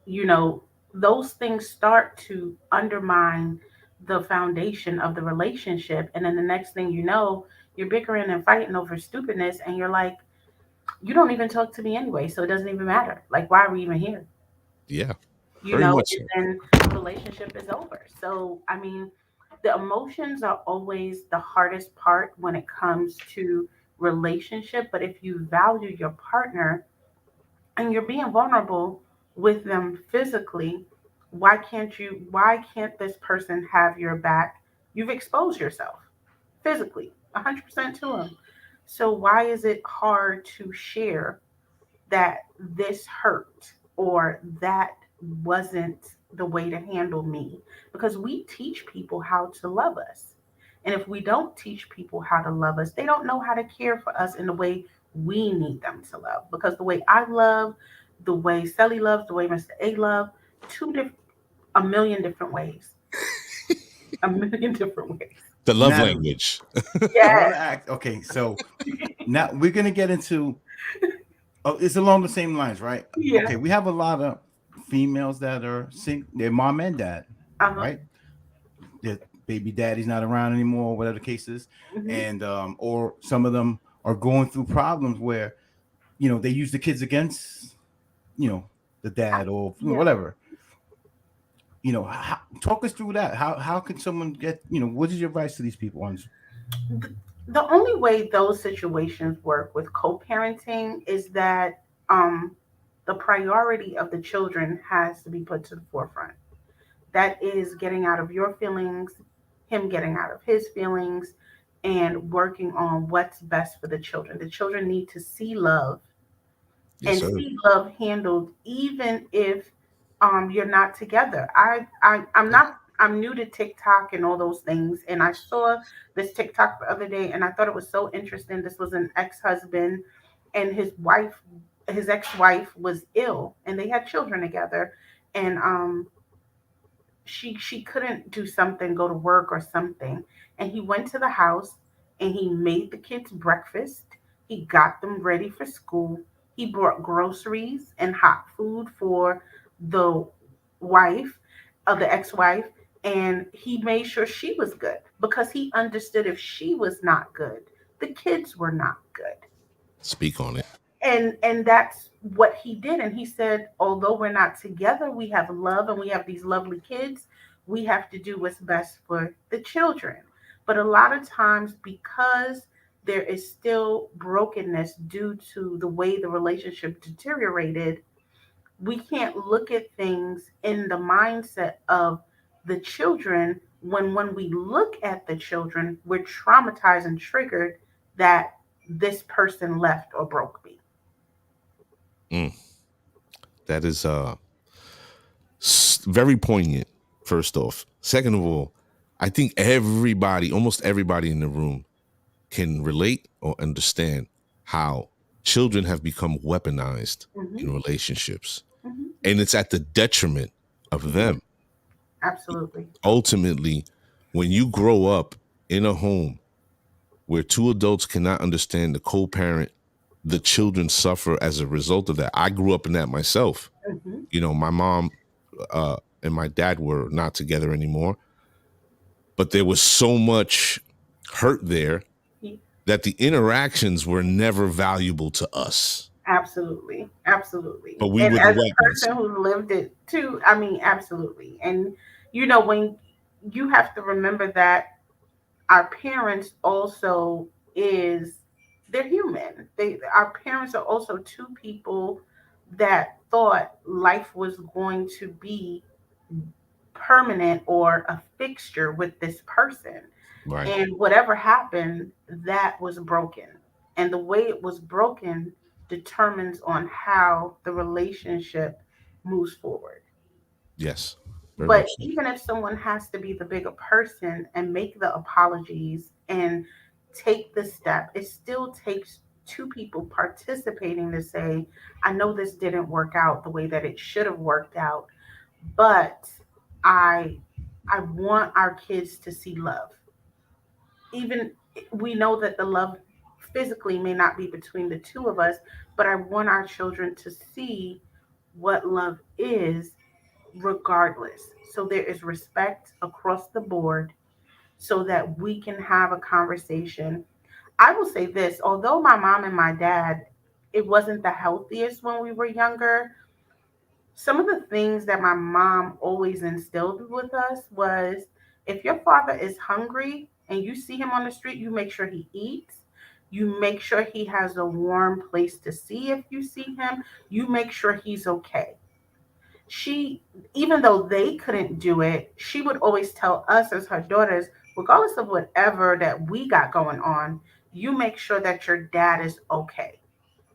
You know, those things start to undermine the foundation of the relationship. And then the next thing you know, you're bickering and fighting over stupidness. And you're like, you don't even talk to me anyway. So it doesn't even matter. Like, why are we even here? Yeah, You very know, much so. and then the relationship is over. So, I mean, the emotions are always the hardest part when it comes to relationship. But if you value your partner, and you're being vulnerable with them physically, why can't this person have your back? You've exposed yourself physically 100% to them. So why is it hard to share that this hurt, or that wasn't the way to handle me? Because we teach people how to love us. And if we don't teach people how to love us, they don't know how to care for us in the way we need them to love. Because the way I love, the way Sally loves, the way Mr. A love, a million different ways. A million different ways. The love Natalie, language. I want Yes. to act. Okay, so now we're gonna get into. Oh, it's along the same lines, right? Yeah. Okay, we have a lot of females that are their mom and dad, Uh-huh. right? Their baby daddy's not around anymore, whatever the case is, Hmm. and or some of them are going through problems where they use the kids against you know the dad or Yeah. whatever. Talk us through that. How can someone get what is your advice to these people on? The only way those situations work with co-parenting is that um, the priority of the children has to be put to the forefront. That is getting out of your feelings, him getting out of his feelings, and working on what's best for the children. The children need to see love, Yes, and sir. see love handled even if you're not together. I'm Yeah. not I'm new to TikTok and all those things, and I saw this TikTok the other day, and I thought it was so interesting. This was an ex-husband, and his ex-wife was ill, and they had children together, and she couldn't do something, go to work or something, and he went to the house and he made the kids breakfast. He got them ready for school. He brought groceries and hot food for the wife of the ex-wife, and he made sure she was good because he understood if she was not good, the kids were not good. Speak on it. And that's what he did. And he said, although we're not together, we have love and we have these lovely kids. We have to do what's best for the children. But a lot of times, because there is still brokenness due to the way the relationship deteriorated, we can't look at things in the mindset of the children, when we look at the children, we're traumatized and triggered that this person left or broke me. Mm, that is very poignant. First off, second of all, I think everybody, almost everybody in the room, can relate or understand how children have become weaponized Mhm, in relationships, mhm. and it's at the detriment of Yeah, them. absolutely. Ultimately, when you grow up in a home where two adults cannot understand the co-parent, the children suffer as a result of that. I grew up in that myself. Mhm. My mom and my dad were not together anymore, but there was so much hurt there Ye- that the interactions were never valuable to us, Absolutely, absolutely. but we And were the as a weapons. person who lived it too, I mean, absolutely. And when you have to remember that our parents also is they're human. Our parents are also two people that thought life was going to be permanent or a fixture with this person. Right. And whatever happened, that was broken. And the way it was broken determines on how the relationship moves forward. Yes. Very But much so. even if someone has to be the bigger person and make the apologies and take the step. It still takes two people participating to say, I know this didn't work out the way that it should have worked out, but I I want our kids to see love. Even we know that the love physically may not be between the two of us, but I want our children to see what love is regardless. So there is respect across the board so that we can have a conversation. I will say this, although my mom and my dad, it wasn't the healthiest when we were younger, some of the things that my mom always instilled with us was if your father is hungry and you see him on the street, you make sure he eats. You make sure he has a warm place to see if you see him. You make sure he's okay. She, even though they couldn't do it, she would always tell us as her daughters, regardless of whatever that we got going on, you make sure that your dad is okay.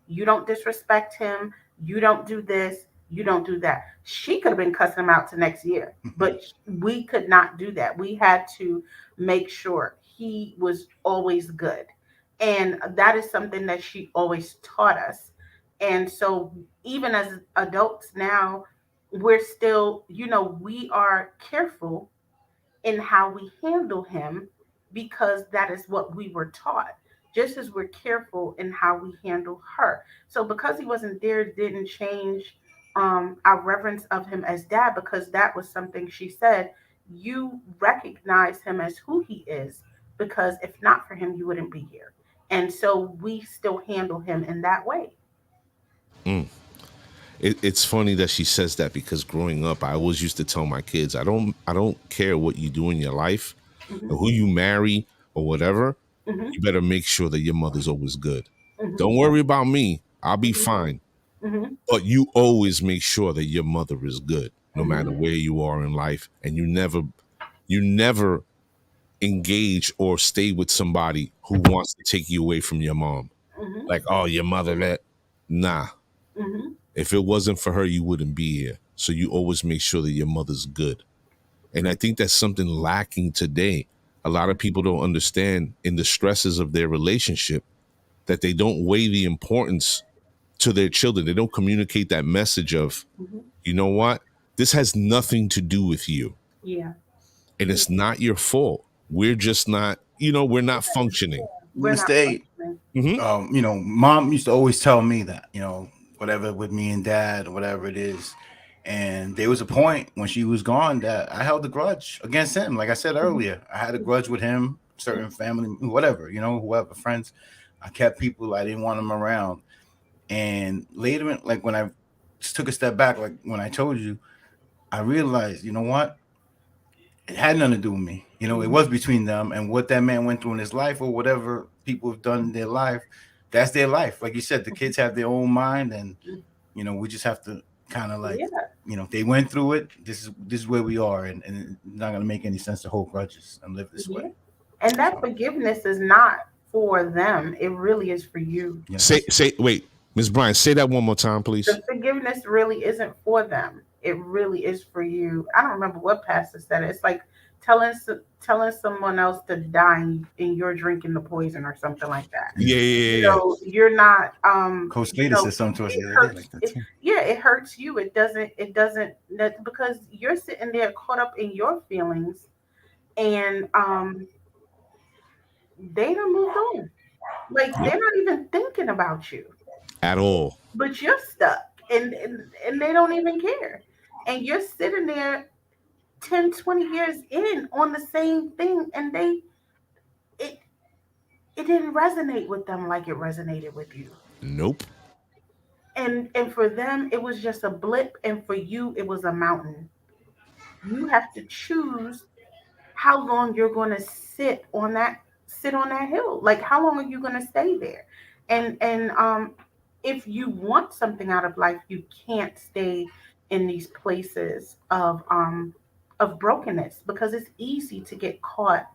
You don't disrespect him. You don't do this. You don't do that. She could have been cussing him out to next year, but we could not do that. We had to make sure he was always good. And that is something that she always taught us. And so, even as adults now, we're still, we are careful in how we handle him because that is what we were taught. Just as we're careful in how we handle her. So because he wasn't there, didn't change our reverence of him as dad because that was something she said. You recognize him as who he is because if not for him, you wouldn't be here. And so we still handle him in that way. Mm. It's funny that she says that because growing up, I always used to tell my kids, I don't care what you do in your life or Hmm. who you marry or whatever. Hmm. You better make sure that your mother's always good. Hmm. Don't worry about me. I'll be Hmm. fine. Hmm. But you always make sure that your mother is good, no matter Hmm. where you are in life, and you never engage or stay with somebody who wants to take you away from your mom. Hmm. Like, oh, your mother that. Nah. Hmm. If it wasn't for her, you wouldn't be here. So you always make sure that your mother's good. And I think that's something lacking today. A lot of people don't understand in the stresses of their relationship that they don't weigh the importance to their children. They don't communicate that message of, Hmm. you know what? This has nothing to do with you. Yeah. And Yeah. it's not your fault. We're just not, we're not functioning. We're Mr. not A, functioning. mom used to always tell me that, whatever with me and dad or whatever it is. And there was a point when she was gone that I held a grudge against him. Like I said Mhm. earlier, I had a grudge with him, certain family, whatever, whoever, friends. I kept people, I didn't want them around. And later, like when I took a step back, like when I told you, I realized, you know what? It had nothing to do with me. It Mhm. was between them and what that man went through in his life or whatever people have done in their life. That's their life. Like you said, the kids have their own mind, and we just have to kind of like, Yeah. if they went through it, this is where we are, and it's not gonna make any sense to hold grudges and live this way. Yeah. And that So forgiveness is not for them. It really is for you. Say, yes, say, wait, Ms. Bryan, say that one more time, please. The forgiveness really isn't for them. It really is for you. I don't remember what pastor said it. It's like telling someone else to die and you're drinking the poison or something like that. Yeah, yeah, yeah. You're not Coach Slater said something to us it the other day hurts like that it, too. yeah, it hurts you. It doesn't that because you're sitting there caught up in your feelings and they done moved on. Like Yep. they're not even thinking about you, At all. but you're stuck and they don't even care. And you're sitting there 10, 20 years in on the same thing and it it didn't resonate with them like it resonated with you. Nope. And for them it was just a blip and for you it was a mountain. You have to choose how long you're going to sit on that hill. Like how long are you going to stay there? And if you want something out of life, you can't stay in these places of brokenness because it's easy to get caught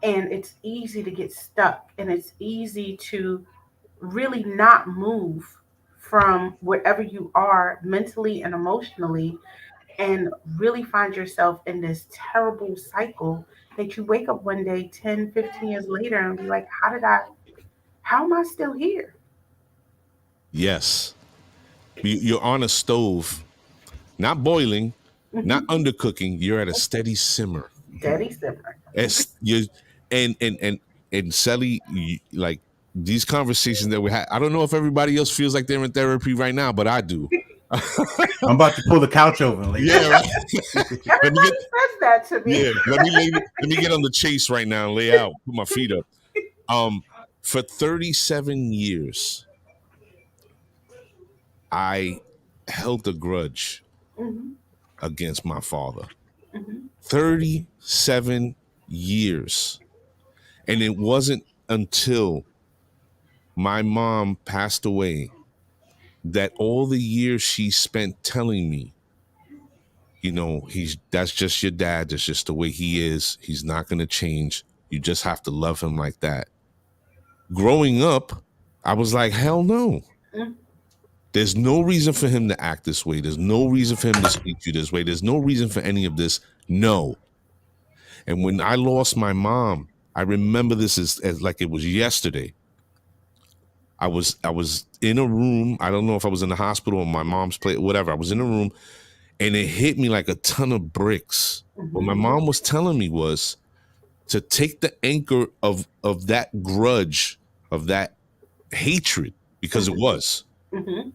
and it's easy to get stuck and it's easy to really not move from wherever you are mentally and emotionally and really find yourself in this terrible cycle that you wake up one day 10, 15 years later and be like, how am I still here? Yes. You're on a stove, not boiling, not Hmm. undercooking. You're at a steady simmer. Steady simmer. It's you and Sally, like these conversations that we had. I don't know if everybody else feels like they're in therapy right now, but I do. I'm about to pull the couch over and lay Yeah, down. right. Let me get Everybody says that to me. yeah. Let me get on the chase right now and lay out. Put my feet up. Um, for 37 years, I held a grudge Hmm. against my father. Hmm. 37 years. And it wasn't until my mom passed away that all the years she spent telling me, that's just your dad. That's just the way he is. He's not going to change. You just have to love him like that. Growing up, I was like, hell no. Hmm. There's no reason for him to act this way. There's no reason for him to speak to you this way. There's no reason for any of this. No. And when I lost my mom, I remember this as like it was yesterday. I was in a room. I don't know if I was in the hospital or my mom's place, whatever. I was in a room and it hit me like a ton of bricks. What my Hmm. mom was telling me was to take the anchor of that grudge, of that hatred, because it Hmm. was Hmm.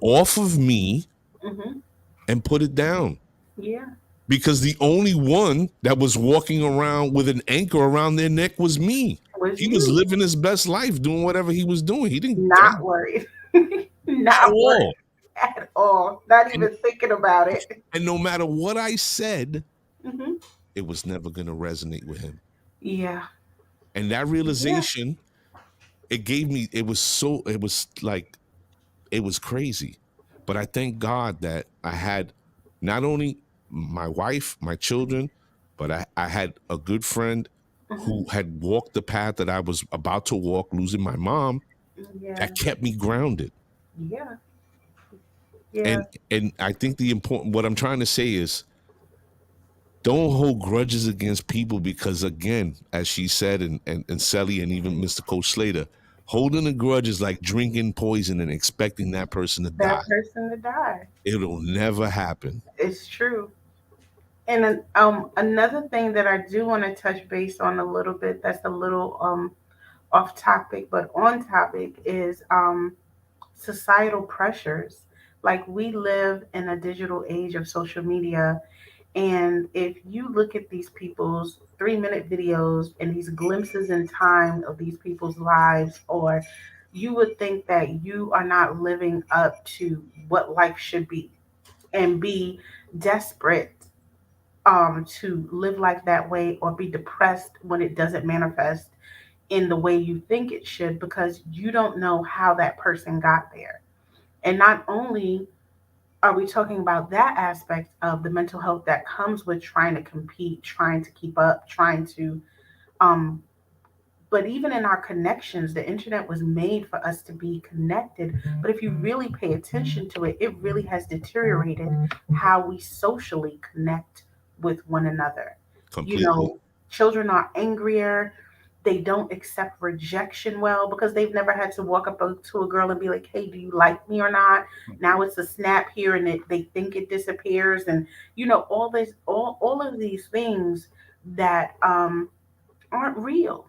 off of me Hmm. and put it down. Yeah. Because the only one that was walking around with an anchor around their neck was me. Was He was you living his best life, doing whatever he was doing. He didn't care not worried? at Not worried all. at all. Not And, even thinking about it. and no matter what I said, Hmm. it was never going to resonate with him. Yeah. And that Yeah. realization, it gave me, it was like, it was crazy. But I thank God that I had not only my wife, my children, but I had a good friend Hmm. who had walked the path that I was about to walk, losing my mom, Yeah. that kept me grounded. Yeah. Yeah. And I think the important what I'm trying to say is don't hold grudges against people because again, as she said and Sally and even Mr. Coach Slater, holding a grudge is like drinking poison and expecting that person to die. That person to die. It'll never happen. It's true. And another thing that I do want to touch base on a little bit, that's a little off topic but on topic, is societal pressures. Like, we live in a digital age of social media, and if you look at these people's 3-minute videos and these glimpses in time of these people's lives, or you would think that you are not living up to what life should be, and be desperate to live life that way, or be depressed when it doesn't manifest in the way you think it should, because you don't know how that person got there. And not only are we talking about that aspect of the mental health that comes with trying to compete, trying to keep up, trying to, um, but even in our connections, the internet was made for us to be connected. But if you really pay attention to it, it really has deteriorated how we socially connect with one another. You Completely. know, children are angrier. They don't accept rejection well because they've never had to walk up to a girl and be like, hey, do you like me or not? Now it's a snap here and they think it disappears. And, all of these things that aren't real.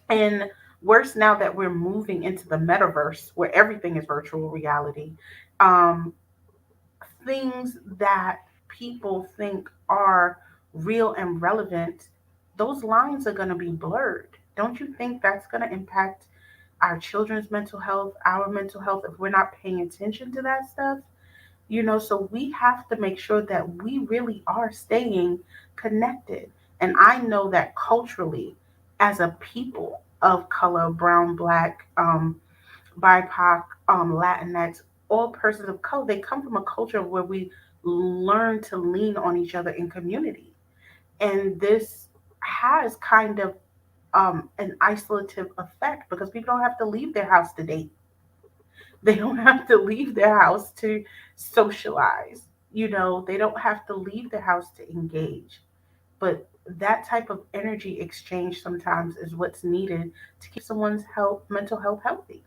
And worse, now that we're moving into the metaverse where everything is virtual reality, um, things that people think are real and relevant, those lines are going to be blurred. Don't you think that's going to impact our children's mental health, our mental health, if we're not paying attention to that stuff? So we have to make sure that we really are staying connected. And I know that culturally, as a people of color, brown, black, BIPOC, Latinx, all persons of color, they come from a culture where we learn to lean on each other in community. And this has kind of an isolative effect because people don't have to leave their house to date. They don't have to leave their house to socialize. They don't have to leave the house to engage. But that type of energy exchange sometimes is what's needed to keep someone's mental health healthy.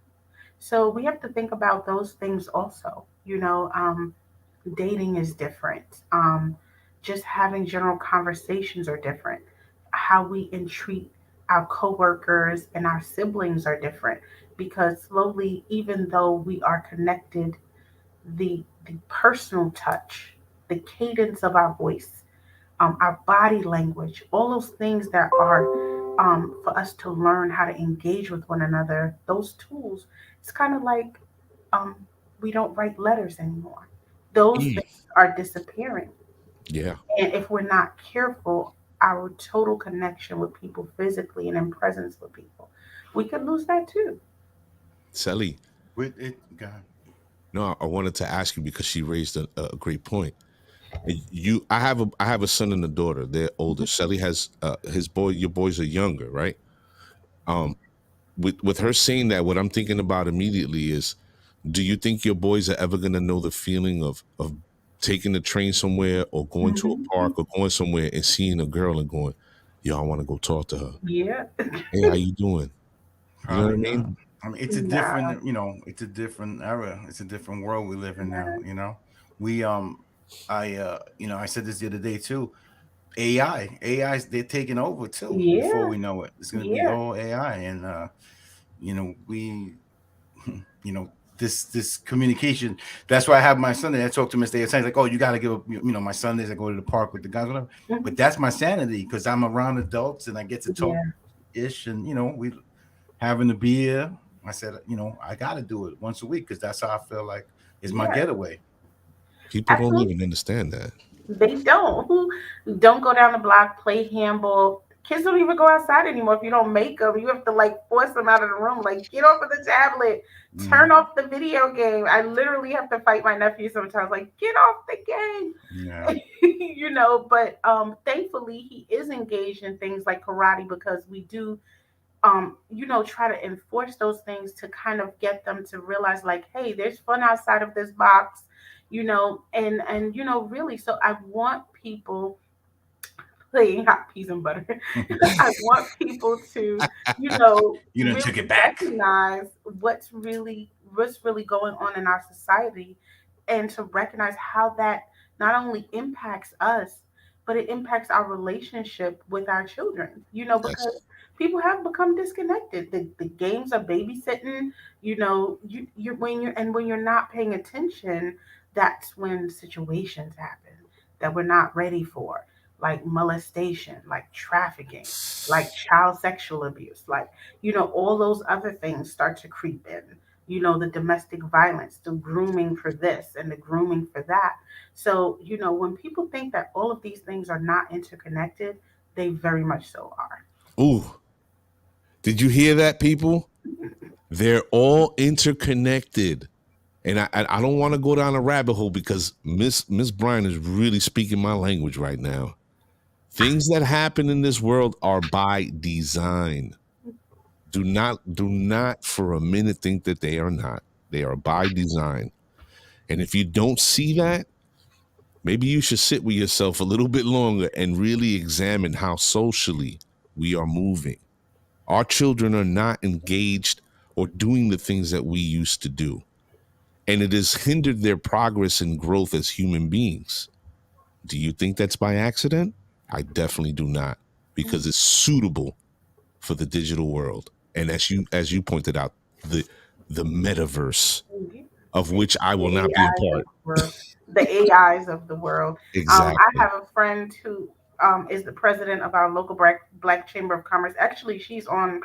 So we have to think about those things also. Dating is different. Just having general conversations are different. How we entreat our coworkers and our siblings are different because slowly, even though we are connected, the personal touch, the cadence of our voice, our body language, all those things that are for us to learn how to engage with one another, those tools, it's kind of like um, we don't write letters anymore. Those Mm. things are disappearing. Yeah. And if we're not careful, our total connection with people physically and in presence with people, we could lose that too. Sally, With it, God. no, I wanted to ask you because she raised a great point. I have a son and a daughter. They're older. Shelly has his boy. Your boys are younger, right? Um, with her saying that, what I'm thinking about immediately is, do you think your boys are ever gonna know the feeling of taking the train somewhere or going to a Hmm. park or going somewhere and seeing a girl and going, "Yo, I want to go talk to her. Yeah. Hey, how you doing?" You know what Probably I not. mean? I mean, it's a Nah. different, it's a different era. It's a different world we live in now. We I said this the other day too. AI's they're taking over too. Before Yeah. we know it, it's gonna be Yeah. all AI, and we, this communication. That's why I have my Sunday. I talk to Mr. It's like, oh, you got to give up. My Sundays I go to the park with the guys, whatever. But Mhm. that's my sanity because I'm around adults and I get to talk Yeah. ish, and we having the beer. I said, I got to do it once a week because that's how I feel like is my Yeah. getaway. People don't Absolutely. even understand that. They don't. Who don't go down the block, play handball. Kids don't even go outside anymore if you don't make them. You have to like force them out of the room. Like, get off of the tablet, turn Hmm. off the video game. I literally have to fight my nephew sometimes. Like, get off the Yeah. game. But thankfully he is engaged in things like karate because we do try to enforce those things to kind of get them to realize like, hey, there's fun outside of this box, and really. So I want people playing hot peas and butter. I want people to, You done took really it back. recognize what's really going on in our society and to recognize how that not only impacts us, but it impacts our relationship with our children, Yes. because people have become disconnected. The games are babysitting, when you're not paying attention, that's when situations happen that we're not ready for, like molestation, like trafficking, like child sexual abuse, like, all those other things start to creep in. The domestic violence, the grooming for this and the grooming for that. So, when people think that all of these things are not interconnected, they very much so are. Ooh, did you hear that, people? They're all interconnected. And I don't want to go down a rabbit hole because Miss Bryan is really speaking my language right now. Things that happen in this world are by design. Do not for a minute think that they are not. They are by design. And if you don't see that, maybe you should sit with yourself a little bit longer and really examine how socially we are moving. Our children are not engaged or doing the things that we used to do. And it has hindered their progress and growth as human beings. Do you think that's by accident? I definitely do not, because it's suitable for the digital world. And as you pointed out, the the metaverse of which I will The not be a AIs of part. the world. The AIs of the world. I Exactly. have a friend who is the president of our local Black Chamber of Commerce. Actually, she's on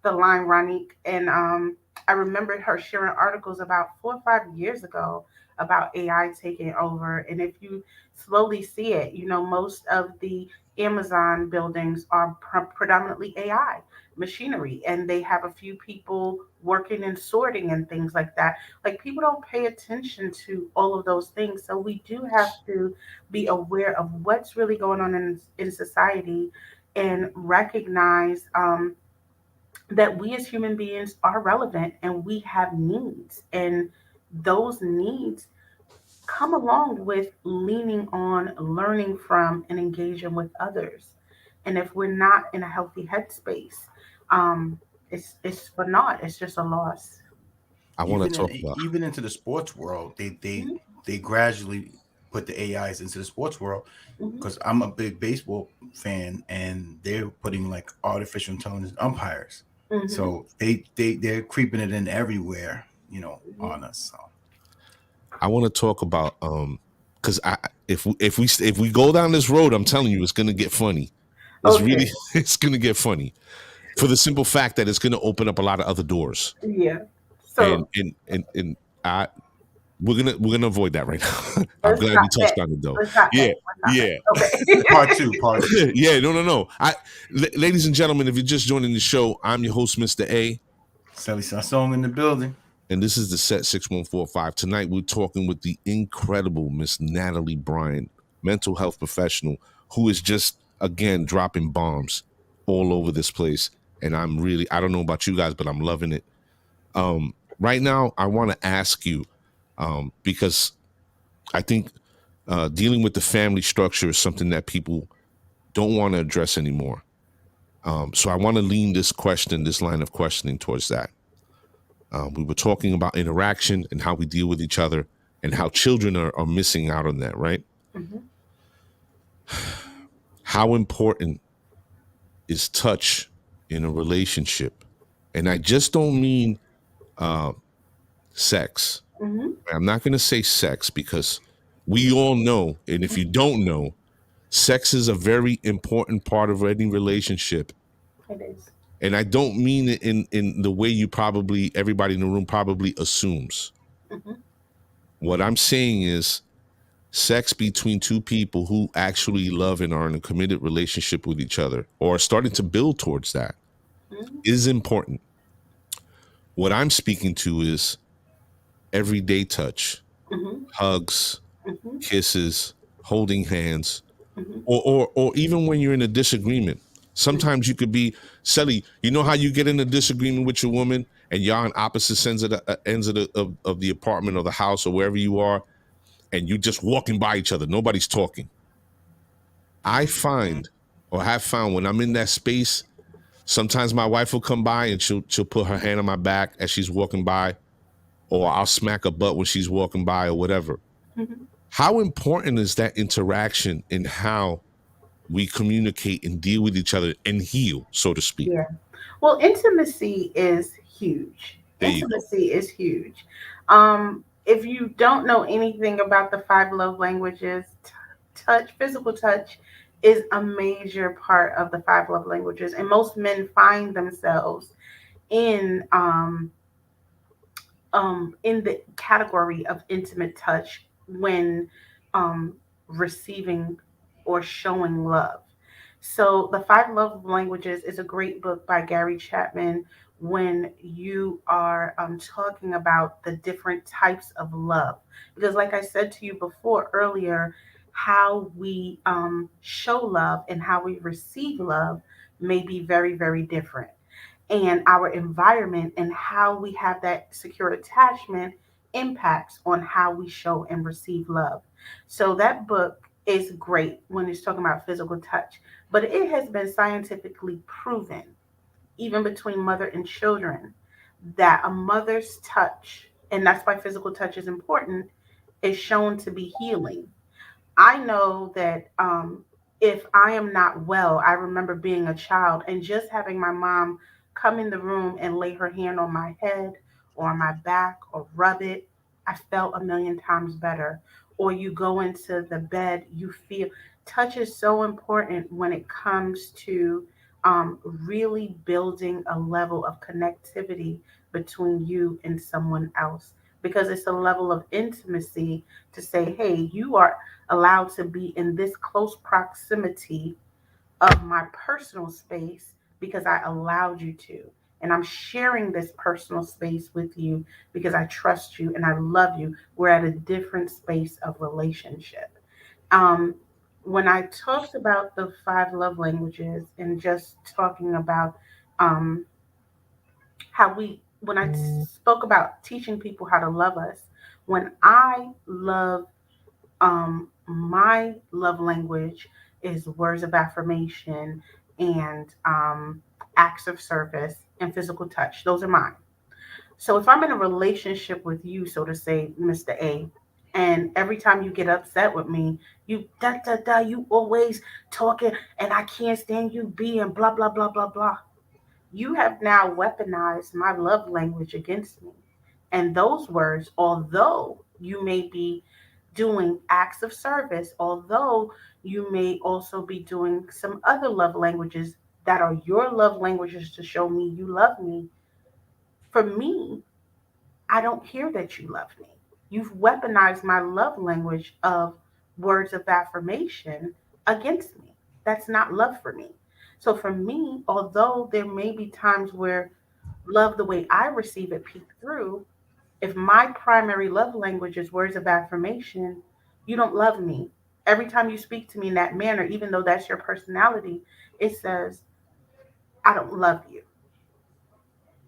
the line, Ronique, and I remember her sharing articles about 4 or 5 years ago about AI taking over. And if you slowly see it, most of the Amazon buildings are predominantly AI machinery, and they have a few people working and sorting and things like that. Like, people don't pay attention to all of those things, so we do have to be aware of what's really going on in society and recognize that we as human beings are relevant and we have needs, and those needs come along with leaning on, learning from, and engaging with others. And if we're not in a healthy headspace, um, it's for naught. It's just a loss. I want to Even talk about. even into the sports world, Hmm. they gradually put the AIs into the sports world, Hmm. because I'm a big baseball fan, and they're putting like artificial intelligence umpires. Hmm. So they're creeping it in everywhere, on us. So I want to talk about because I if we go down this road, I'm telling you, it's gonna get funny. It's Okay. really it's gonna get funny for the simple fact that it's gonna open up a lot of other doors, Yeah. and So I we're gonna avoid that right now. I'm let's glad not we touched that. on it though. Let's not that. Yeah, Let's not yeah. that. Okay. part two, part two. Yeah, no. Ladies and gentlemen, if you're just joining the show, I'm your host, Mr. A, Sally Song in the building. and this is the Set 6145. Tonight, we're talking with the incredible Miss Natalie Bryan, mental health professional, who is just, again, dropping bombs all over this place. And I don't know about you guys, but I'm loving it. Right now, I want to ask you, because I think dealing with the family structure is something that people don't want to address anymore. So I want to lean this line of questioning towards that. We were talking about interaction and how we deal with each other and how children are missing out on that, right? Hmm. How important is touch in a relationship? And I just don't mean uh, sex. Hmm. I'm not going to say sex because we all know, and if you don't know, sex is a very important part of any relationship. It is. And I don't mean it in the way you probably everybody in the room probably assumes. Hmm. What I'm saying is sex between two people who actually love and are in a committed relationship with each other or are starting to build towards that Hmm. is important. What I'm speaking to is everyday touch, Hmm. hugs, Hmm. kisses, holding hands, Hmm. or even when you're in a disagreement. Sometimes you could be, Sally, you know how you get in a disagreement with your woman and you're on opposite ends of the apartment or the house or wherever you are, and you're just walking by each other. Nobody's talking. I find or have found when I'm in that space, sometimes my wife will come by and she'll put her hand on my back as she's walking by, or I'll smack her butt when she's walking by or whatever. Hmm. How important is that interaction in how we communicate and deal with each other and heal, so to speak? Yeah. Well, intimacy is huge. There you go. Intimacy is huge. If you don't know anything about the five love languages, touch, physical touch, is a major part of the five love languages, and most men find themselves in in the category of intimate touch when um, receiving or showing love. So, The Five Love Languages is a great book by Gary Chapman when you are talking about the different types of love. Because, like I said to you before earlier, how we show love and how we receive love may be very, very different, and our environment and how we have that secure attachment impacts on how we show and receive love. So that book is great when it's talking about physical touch, but it has been scientifically proven, even between mother and children, that a mother's touch, and that's why physical touch is important, is shown to be healing. I know that if I am not well, I remember being a child and just having my mom come in the room and lay her hand on my head or on my back or rub it. I felt a million times better. Or you go into the bed, you feel touch is so important when it comes to really building a level of connectivity between you and someone else, because it's a level of intimacy to say, hey, you are allowed to be in this close proximity of my personal space because I allowed you to. And I'm sharing this personal space with you because I trust you and I love you. We're at a different space of relationship. Um, when I talked about the five love languages and just talking about um, how when I spoke about teaching people how to love us, when I love My love language is words of affirmation and acts of service and physical touch. Those are mine. So if I'm in a relationship with you, so to say, Mr. A, and every time you get upset with me, you da da da, you always talking, and I can't stand you B and blah blah blah blah blah. You have now weaponized my love language against me. And those words, although you may be doing acts of service, although you may also be doing some other love languages that are your love languages to show me you love me, for me, I don't hear that you love me. You've weaponized my love language of words of affirmation against me. That's not love for me. So for me, although there may be times where love the way I receive it peek through, if my primary love language is words of affirmation, you don't love me. Every time you speak to me in that manner, even though that's your personality, it says, I don't love you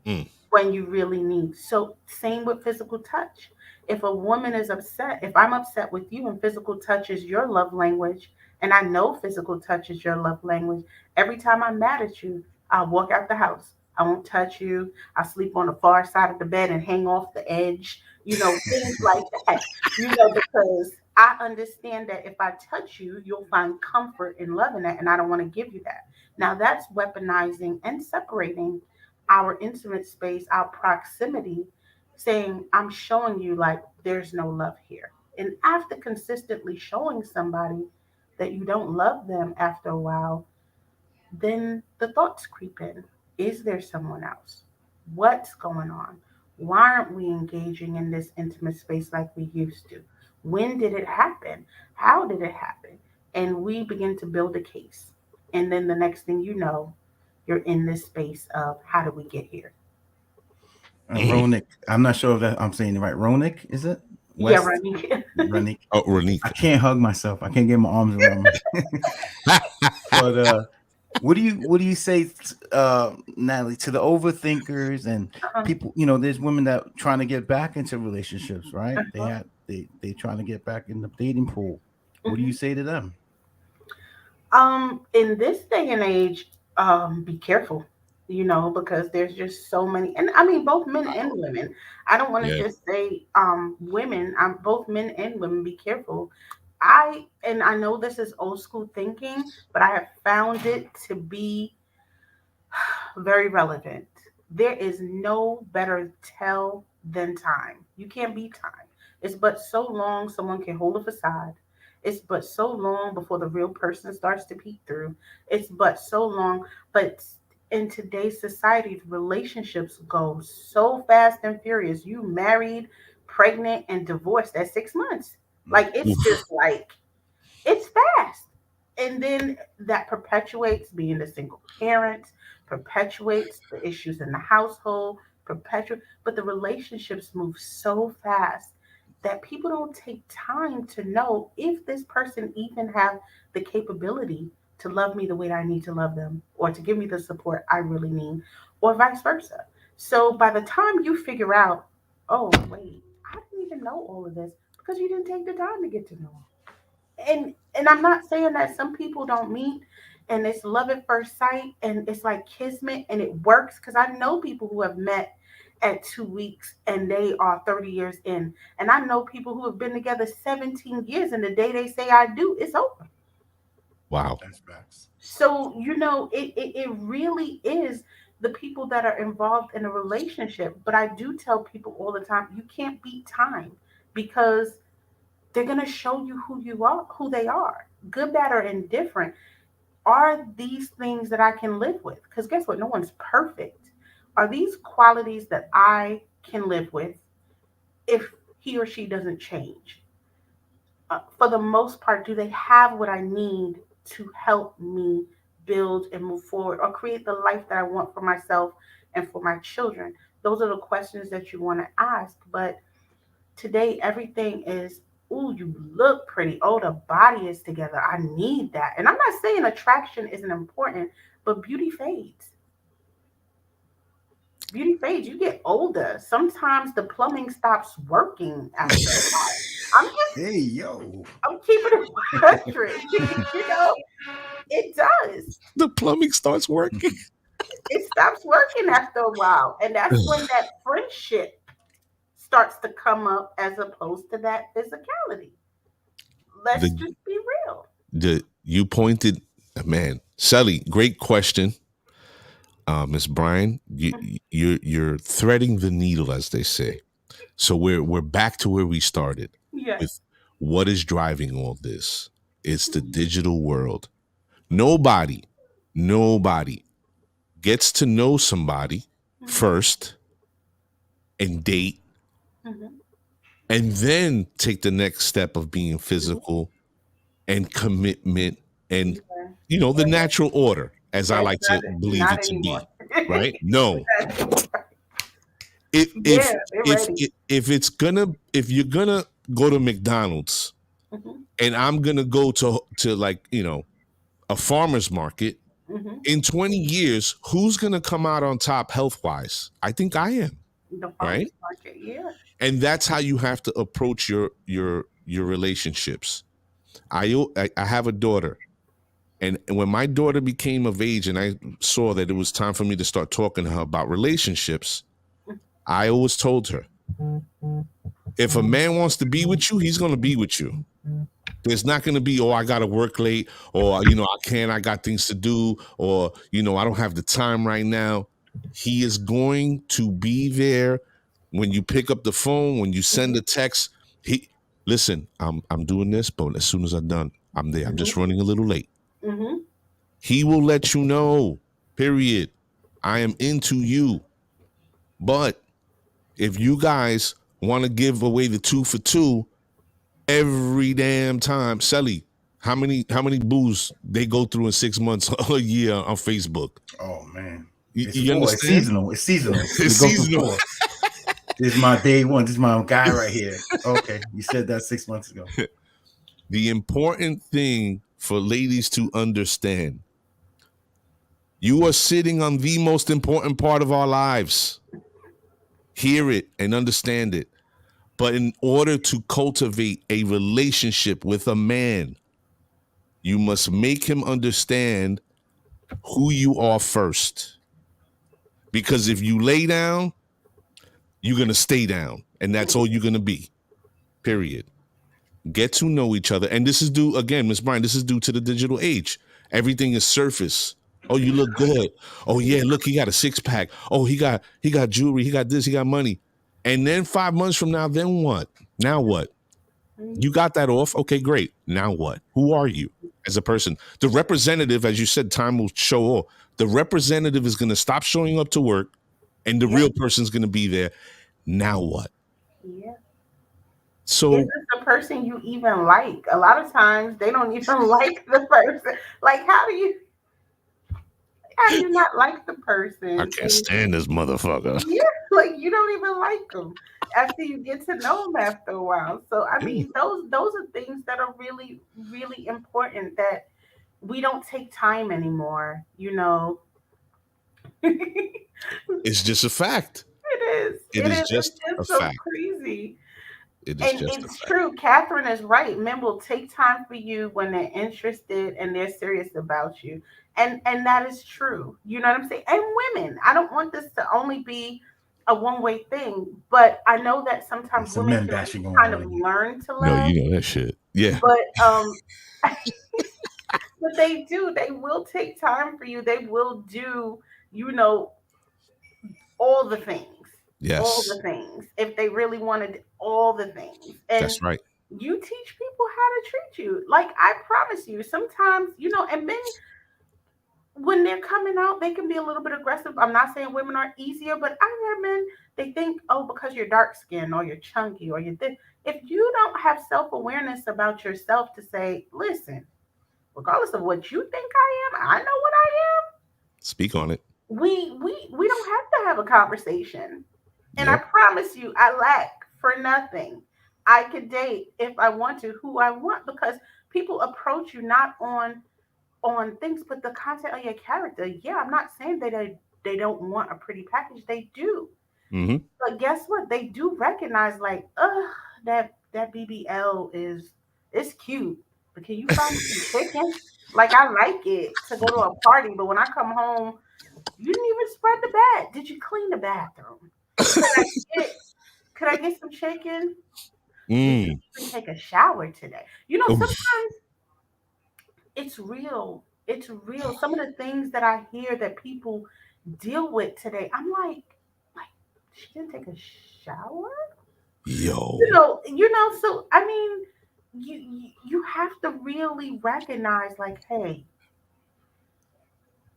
Mm. when you really need. So same with physical touch. If a woman is upset, if I'm upset with you and physical touch is your love language, and I know physical touch is your love language, every time I'm mad at you, I'll walk out the house. I won't touch you. I sleep on the far side of the bed and hang off the edge, things like that, because I understand that if I touch you, you'll find comfort in loving that, and I don't want to give you that. Now that's weaponizing and separating our intimate space, our proximity, saying, I'm showing you like there's no love here. And after consistently showing somebody that you don't love them after a while, then the thoughts creep in. Is there someone else? What's going on? Why aren't we engaging in this intimate space like we used to? When did it happen? How did it happen? And we begin to build a case. And then the next thing you know, you're in this space of how did we get here? Mm. Ronick. I'm not sure if that I'm saying it right. Ronick, is it? Yeah, West right. Ronick. Oh, I Ronique. can't hug myself. I can't get my arms around my. But what do you say, Natalie, to the overthinkers and Uh-huh. people? There's women that trying to get back into relationships, right? Uh-huh. They trying to get back in the dating pool. What do you Mhm. say to them? In this day and age, be careful, because there's just so many, and I mean both men and women. I don't want to Yeah. just say women. Both men and women. Be careful. I know this is old school thinking, but I have found it to be very relevant. There is no better tell than time. You can't beat time. It's but so long someone can hold a facade. It's but so long before the real person starts to peek through. It's but so long. But in today's society, relationships go so fast and furious. You married, pregnant, and divorced at 6 months. Like it's Oof. just like it's fast. And then that perpetuates being a single parent, perpetuates the issues in the household, but the relationships move so fast that people don't take time to know if this person even have the capability to love me the way I need to love them or to give me the support I really need or vice versa. So by the time you figure out, oh wait, I didn't even know all of this because you didn't take the time to get to know and I'm not saying that some people don't meet and it's love at first sight and it's like kismet and it works because I know people who have met at 2 weeks and they are 30 years in. And I know people who have been together 17 years and the day they say I do, it's over. Wow. That's facts. So, it really is the people that are involved in a relationship. But I do tell people all the time, you can't beat time because they're going to show you who you are, who they are, good, bad, or indifferent. Are these things that I can live with? Because guess what? No one's perfect. Are these qualities that I can live with if he or she doesn't change? For the most part, do they have what I need to help me build and move forward or create the life that I want for myself and for my children? Those are the questions that you want to ask. But today, everything is, ooh, you look pretty. Oh, the body is together. I need that. And I'm not saying attraction isn't important, but beauty fades. Beauty fades. You get older. Sometimes the plumbing stops working after a while. I'm just, Hey, yo. I'm keeping it 100. You know, it does. The plumbing starts working. It stops working after a while. And that's when that friendship starts to come up as opposed to that physicality. Let's the just be real. you pointed, man, Sally, great question. Miss Bryan, you're threading the needle, as they say. So we're back to where we started Yes. with what is driving all this. It's the digital world. Nobody, nobody gets to know somebody Mhm. first and date, Mhm. and then take the next step of being physical and commitment and Yeah. the natural order, as I That's like to believe not it to anymore. be. Right? No. That's- If if yeah, they're if ready. if you're gonna go to McDonald's Hmm. and I'm gonna go to like a farmer's market Hmm. in 20 years, who's gonna come out on top health wise? I think I am, The right? farmers market, yeah. And that's how you have to approach your relationships. I have a daughter, and when my daughter became of age, and I saw that it was time for me to start talking to her about relationships, I always told her, if a man wants to be with you, he's going to be with you. There's not going to be, oh, I got to work late, or, I got things to do, or, I don't have the time right now. He is going to be there when you pick up the phone, when you send Hmm. a text. Listen, I'm doing this, but as soon as I'm done, I'm there. I'm just Hmm. running a little late. Hmm. He will let you know, period. I am into you. But if you guys want to give away the 2 for 2, every damn time. Sally, how many booze they go through in 6 months or a year on Facebook? Oh man. It's You four. It's understand? seasonal. It's seasonal. It's It goes through seasonal. four. This is my day one. This is my guy right here. Okay. You said that 6 months ago. The important thing for ladies to understand, you are sitting on the most important part of our lives. Hear it and understand it. But in order to cultivate a relationship with a man, you must make him understand who you are first. Because if you lay down, you're going to stay down. And that's all you're going to be, period. Get to know each other. And this is due, again, Miss Bryan, this is due to the digital age. Everything is surface. Oh, you look good. Oh, yeah, look, he got a 6-pack. Oh, he got jewelry. He got this. He got money. And then 5 months from now, then what? Now what? You Hmm. got that off. Okay, great. Now what? Who are you as a person? The representative, as you said, time will show all. The representative is going to stop showing up to work, and the Yeah. real person's going to be there. Now what? Yeah. Is So this the person you even like? A lot of times they don't even like the person. Like, how do you not like the I person? can't And stand this motherfucker. yeah, like you don't even like them after you get to know them after a while. So I Yeah. mean, those are things that are really really important that we don't take time anymore. It It's just a fact. is. It It is is. It's just a just so fact. crazy. It is And just a it's fact. true. Catherine is right. Men will take time for you when they're interested and they're serious about you. And that is true. You know what I'm saying? And women. I don't want this to only be a one-way thing, but I know that sometimes There's some women men can bashing going kind on of in here. learn to No, love, you know that shit. Yeah. but but they do. They will take time for you. They will do, you know, all the things. All Yes. the things. If they really wanted all the things. And That's right. you teach people how to treat you. Like I promise you, sometimes, and men when they're coming out, they can be a little bit aggressive. I'm not saying women are easier, but I hear men, they think, oh, because you're dark skinned or you're chunky or you're this. If you don't have self awareness about yourself to say, listen, regardless of what you think I am, I know what I Speak on it. am. We don't have to have a conversation. And I Yep. promise you, I lack for nothing. I could date if I want to who I want because people approach you not on things, but the content of your character. Yeah, I'm not saying that they don't want a pretty package. They do. Mm-hmm. But guess what? They do recognize like, that that BBL it's cute, but can you find some chicken? Like I like it to go to a party, but when I come home, you didn't even spread the bed. Did you clean the bathroom? Could I get could I get some chicken? Did you Mm. even take a shower today? Oof. Sometimes it's real. It's real. Some of the things that I hear that people deal with today, I'm like she didn't take a shower. Yo. So I mean, you have to really recognize, like, hey,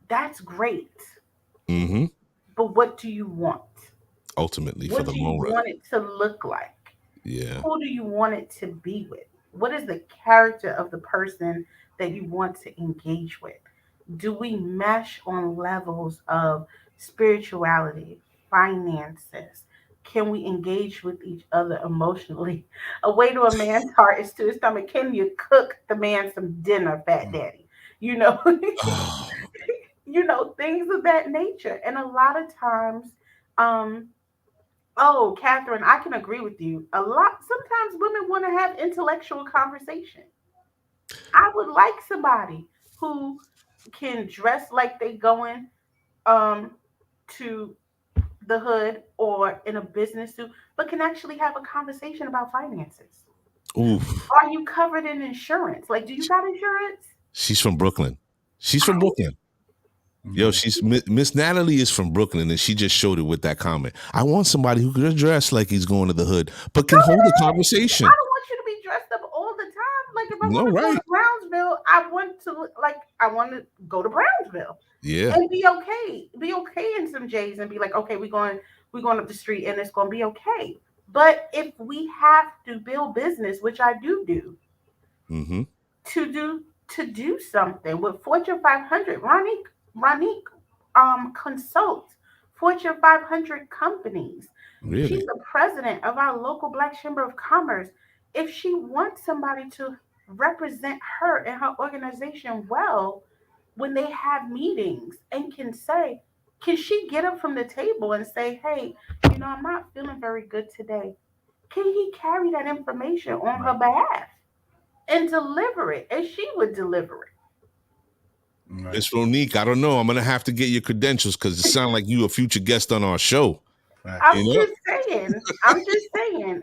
that's great, Mm-hmm. but what do you want? Ultimately, for What the do you long run. want it to look like? Yeah. Who do you want it to be with? What is the character of the person that you want to engage with? Do we mesh on levels of spirituality, finances? Can we engage with each other emotionally? A way to a man's heart is to his stomach. Can you cook the man some dinner, fat daddy? You know, Oh, things of that nature. And a lot of times, um, oh, Catherine, I can agree with you. Sometimes women want to have intellectual conversation. I would like somebody who can dress like they going um to the hood or in a business suit, but can actually have a conversation about finances. oof. Are you covered in insurance? Like, do you got insurance? She's from Brooklyn. She's from Brooklyn. Yo, Yeah. she's Miss Natalie is from Brooklyn, and she just showed it with that comment. I want somebody who could dress like he's going to the hood, but Go can hold a ahead. I conversation. don't want you to be dressed up all the time. Like, if I No, want to go right? to Brownsville, I want to go to Brownsville Yeah. and be okay. Be okay in some J's and be like, okay, we're going up the street and it's gonna be okay. But if we have to build business, which I do, Mm-hmm. to do something with Fortune 500. Ronique consults Fortune 500 companies. She's Really? the president of our local Black Chamber of Commerce. If she wants somebody to represent her and her organization well, when they have meetings and can she get up from the table and say, hey, I'm not feeling very good today? Can he carry that information on her Right. behalf and deliver it as she would deliver it? Right. Miss Ronique, I don't know. I'm gonna have to get your credentials because it sounds like you a future guest on our show. Facts. I'm You know? just saying. I'm just saying.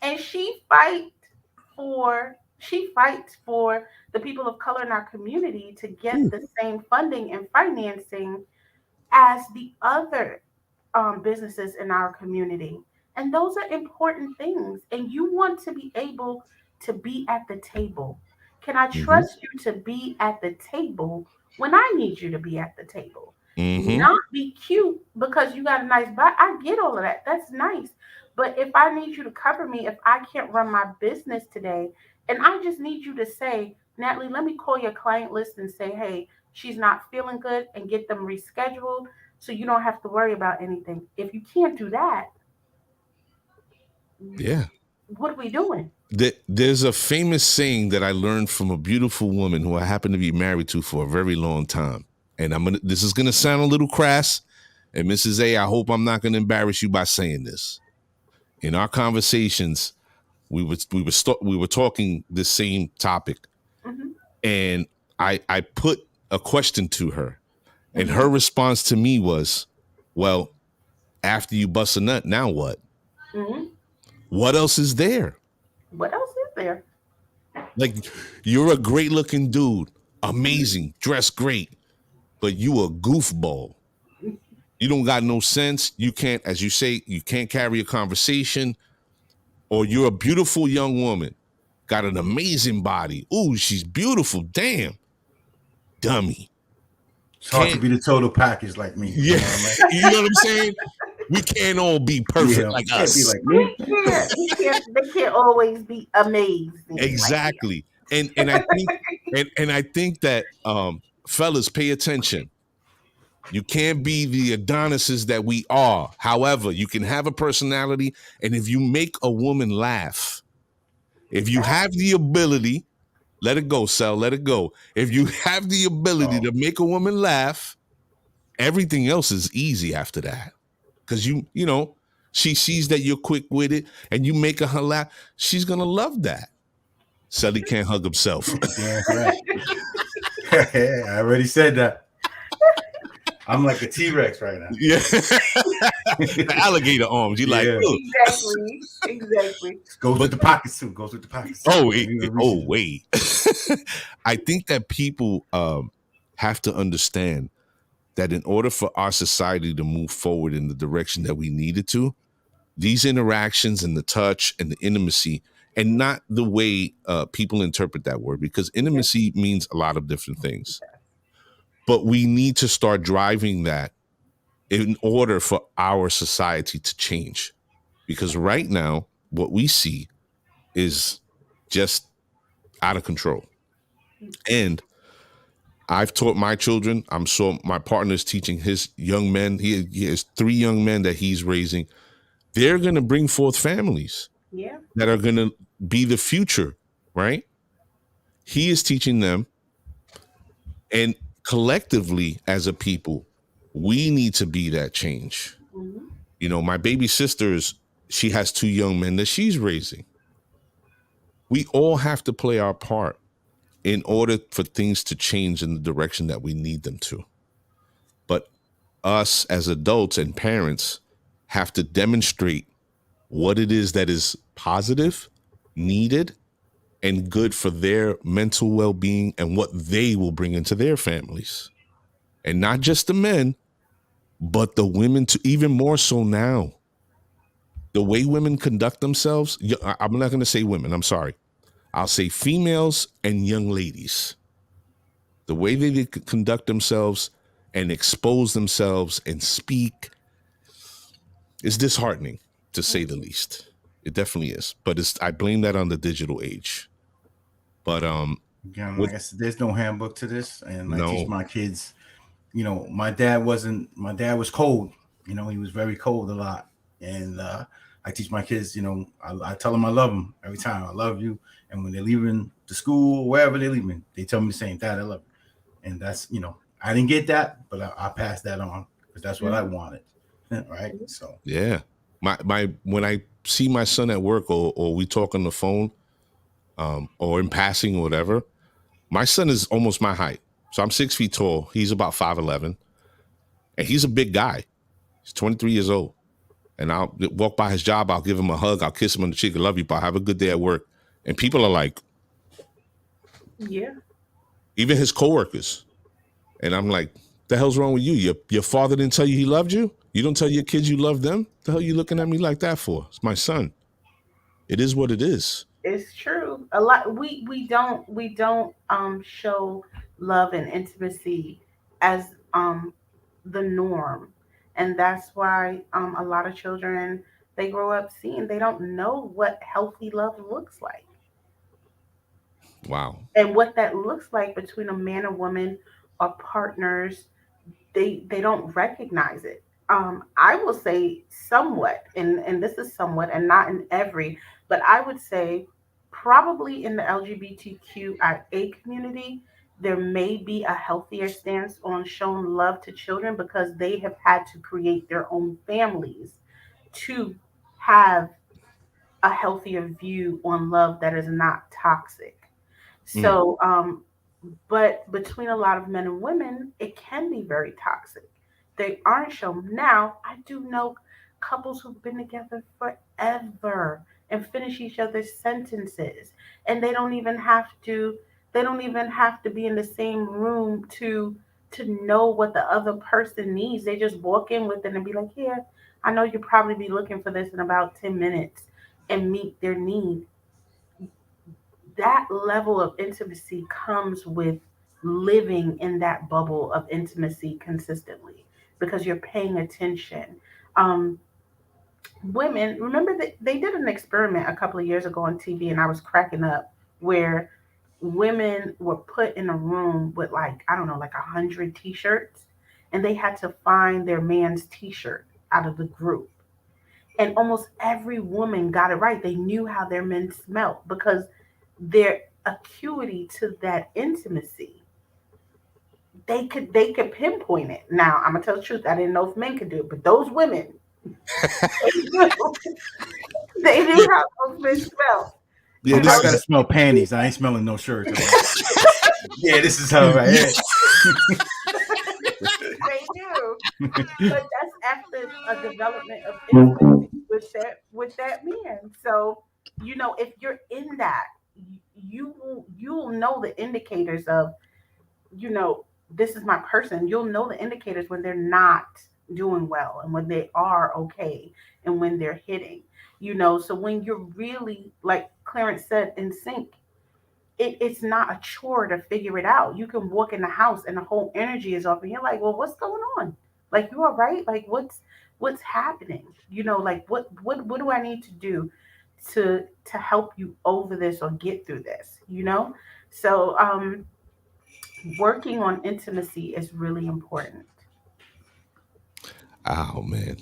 And she fights for the people of color in our community to get Ooh. the same funding and financing as the other businesses in our community. And those are important things. And you want to be able to be at the table. Can I Mm-hmm. trust you to be at the table when I need you to be at the table? Mm-hmm. Not be cute because you got a nice butt. I get all of that. That's nice. But if I need you to cover me, if I can't run my business today, and I just need you to say, Natalie, let me call your client list and say, hey, she's not feeling good and get them rescheduled so you don't have to worry about anything. If you can't do that, Yeah. what are we doing? There's a famous saying that I learned from a beautiful woman who I happen to be married to for a very long time. And this is gonna sound a little crass. And Mrs. A, I hope I'm not gonna embarrass you by saying this. In our conversations, we were talking the same topic, Hmm. and I put a question to her, and Hmm. her response to me was, "Well, after you bust a nut, now what? Hmm. What else is there? What else is there? Like, you're a great looking dude, amazing, dressed great, but you a goofball. You don't got no sense. You can't, as you say, you can't carry a conversation, or you're a beautiful young woman, got an amazing body. Ooh, she's beautiful. Damn, dummy. It's hard to Can't, be the total package like me. You yeah, know what I mean? you know what I'm saying? We can't all be perfect Yeah. like Can't be us. like me. They can't always be amazing like Exactly. And I think and I think that fellas, pay attention. You can't be the Adonises that we are. However, you can have a personality, and if you make a woman laugh, if you have the ability, let it go, Sal, let it go. If you have the ability Oh, to make a woman laugh, everything else is easy after that. Because you know, She sees that you're quick with it and you make her laugh. She's gonna love that. Sully can't hug himself. Damn right. I already said that. I'm like a T-Rex right now. Yeah. The alligator arms. You like, Yeah. "Ugh." Exactly. Goes with But the pockets too. Goes with the pockets. oh, Even oh, reaches- wait. I think that people have to understand that in order for our society to move forward in the direction that we needed to, these interactions and the touch and the intimacy, and not the way people interpret that word, because intimacy means a lot of different things. But we need to start driving that in order for our society to change. Because right now, what we see is just out of control. And I've taught my children. I'm sure my partner's teaching his young men. He has 3 young men that he's raising. They're going to bring forth families Yeah. that are going to be the future, right? He is teaching them. And collectively, as a people, we need to be that change. Hmm. You know, my baby sister's, she has 2 young men that she's raising. We all have to play our part in order for things to change in the direction that we need them to. But us as adults and parents have to demonstrate what it is that is positive, needed, and good for their mental well-being and what they will bring into their families. And not just the men, but the women too, even more so now. The way women conduct themselves, I'm not going to say women, I'm sorry. I'll say females and young ladies. The way they conduct themselves and expose themselves and speak is disheartening, to say the least. It definitely is. But I blame that on the digital age. But Again, with like I said, there's no handbook to this, and I teach no, my kids. My dad was cold. He was very cold a lot, and I teach my kids. I tell them I love them every time. I love you, and when they're leaving the school, wherever they're leaving, they tell me the same. Dad, I love you, and that's I didn't get that, but I passed that on because that's what I wanted, right? So yeah. My when I see my son at work or we talk on the phone, or in passing or whatever, my son is almost my height. So I'm 6 feet tall. He's about 5'11", and he's a big guy. He's 23 years old. And I'll walk by his job. I'll give him a hug. I'll kiss him on the cheek. I love you, Pa. Have a good day at work. And people are like, Yeah. even his coworkers. And I'm like, the hell's wrong with you? Your father didn't tell you he loved you? You don't tell your kids you love them? The hell you looking at me like that for? It's my son. It is what it is. It's true. A lot we don't show love and intimacy as the norm. And that's why a lot of children, they grow up seeing, they don't know what healthy love looks like. Wow. And what that looks like between a man and woman or partners, they don't recognize it. I will say somewhat, and this is somewhat, and not in every, but I would say probably in the LGBTQIA community, there may be a healthier stance on showing love to children because they have had to create their own families to have a healthier view on love that is not toxic. Mm. So, but between a lot of men and women, it can be very toxic. They aren't shown. Now, I do know couples who've been together forever and finish each other's sentences, and they don't even have to be in the same room to know what the other person needs. They just walk in with it and be like, "Yeah, I know you'll probably be looking for this in about 10 minutes," and meet their need. That level of intimacy comes with living in that bubble of intimacy consistently because you're paying attention. Um, Women, remember that they did an experiment a couple of years ago on TV, and I was cracking up where women were put in a room with like, I don't know, like 100 t-shirts, and they had to find their man's t-shirt out of the group. And almost every woman got it right. They knew how their men smelled because their acuity to that intimacy, they could pinpoint it. Now I'm gonna tell the truth, I didn't know if men could do it, but those women They do. They do have those mixed smells. Yeah, Oh, You I this know, gotta is smell panties. I ain't smelling no shirts. All right. Yeah, this is her right here. they do. But that's after a development of intimacy with that man. So, if you're in that, you will know the indicators of, this is my person. You'll know the indicators when they're not doing well and when they are okay and when they're hitting. So when you're really, like Clarence said, in sync, it's not a chore to figure it out. You can walk in the house and the whole energy is off, and you're like, "Well, what's going on? Like, you all right? Like, what's happening? Like, what do I need to do to help you over this or get through this? So, working on intimacy is really important. oh man.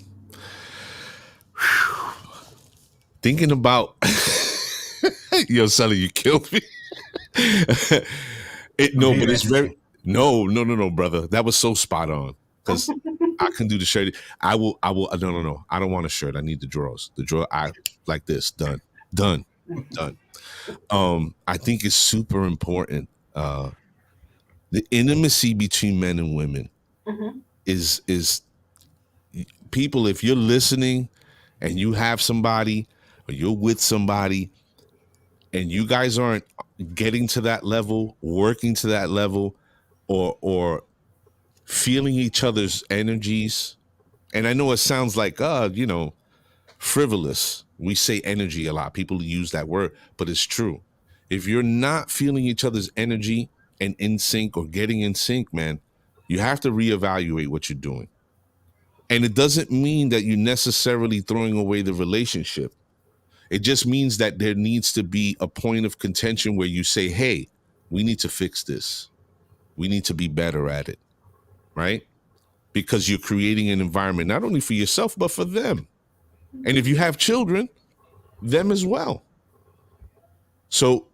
Thinking about yo, Sully, you killed me. I'm No, here, but it's very Anthony. no, brother. That was so spot on. Because I can do the shirt. I will no. I don't want a shirt. I need the drawers. The drawer I like this. Done. Done. Done. I think it's super important. The intimacy between men and women Hmm. is people, if you're listening and you have somebody or you're with somebody and you guys aren't getting to that level, working to that level, or feeling each other's energies. And I know it sounds like frivolous. We say energy a lot. People use that word, but it's true. If you're not feeling each other's energy and in sync or getting in sync, man, you have to reevaluate what you're doing. And it doesn't mean that you're necessarily throwing away the relationship. It just means that there needs to be a point of contention where you say, hey, we need to fix this. We need to be better at it, right? Because you're creating an environment not only for yourself, but for them. And if you have children, them as well. So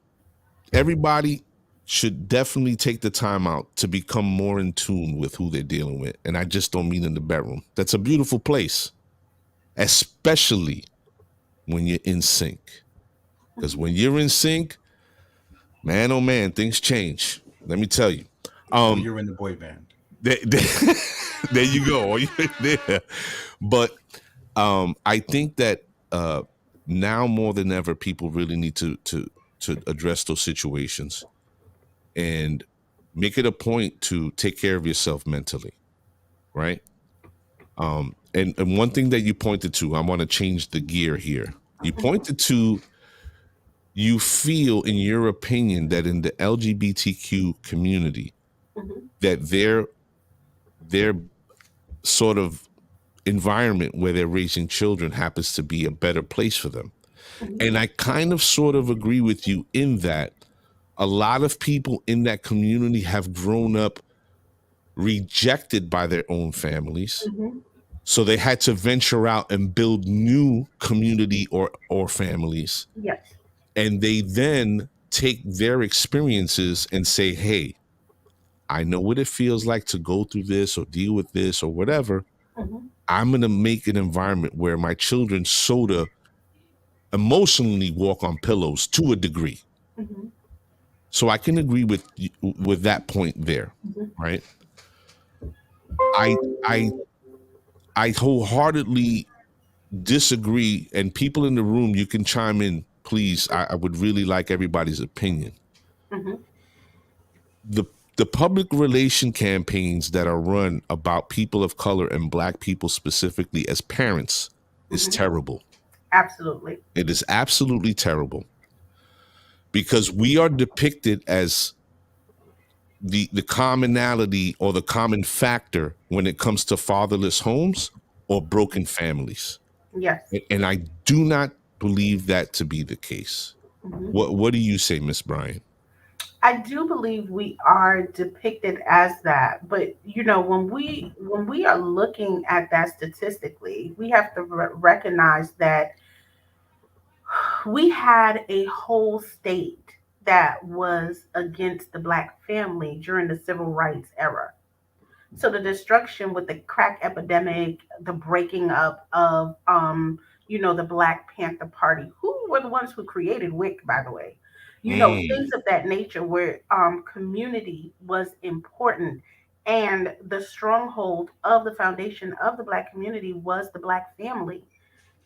everybody should definitely take the time out to become more in tune with who they're dealing with. And I just don't mean in the bedroom. That's a beautiful place, especially when you're in sync. Because when you're in sync, man, oh man, things change. Let me tell you. Or Um, you're in the boy band. there, there you go. There. But I think that now more than ever, people really need to address those situations and make it a point to take care of yourself mentally, right? And one thing that you pointed to, I want to change the gear here. You pointed to you feel, in your opinion, that in the LGBTQ community, Hmm. that their sort of environment where they're raising children happens to be a better place for them. Hmm. And I kind of sort of agree with you in that a lot of people in that community have grown up rejected by their own families. Hmm. So they had to venture out and build new community or families. Yes. And they then take their experiences and say, hey, I know what it feels like to go through this or deal with this or whatever. Hmm. I'm going to make an environment where my children sort of emotionally walk on pillows to a degree. Hmm. So I can agree with that point there, Hmm. right? I I I wholeheartedly disagree, and people in the room, you can chime in, please. I would really like everybody's opinion. Hmm. The the public relation campaigns that are run about people of color and black people specifically as parents is Hmm. terrible. Absolutely. It is absolutely terrible because we are depicted as the commonality or the common factor when it comes to fatherless homes or broken families. Yes. And I do not believe that to be the case. Hmm. What do you say, Miss Bryan? I do believe we are depicted as that, but when we are looking at that statistically, we have to recognize that we had a whole state that was against the black family during the civil rights era. So the destruction with the crack epidemic, the breaking up of the Black Panther Party, who were the ones who created WIC, by the way. Mm, Things of that nature where community was important, and the stronghold of the foundation of the Black community was the Black family.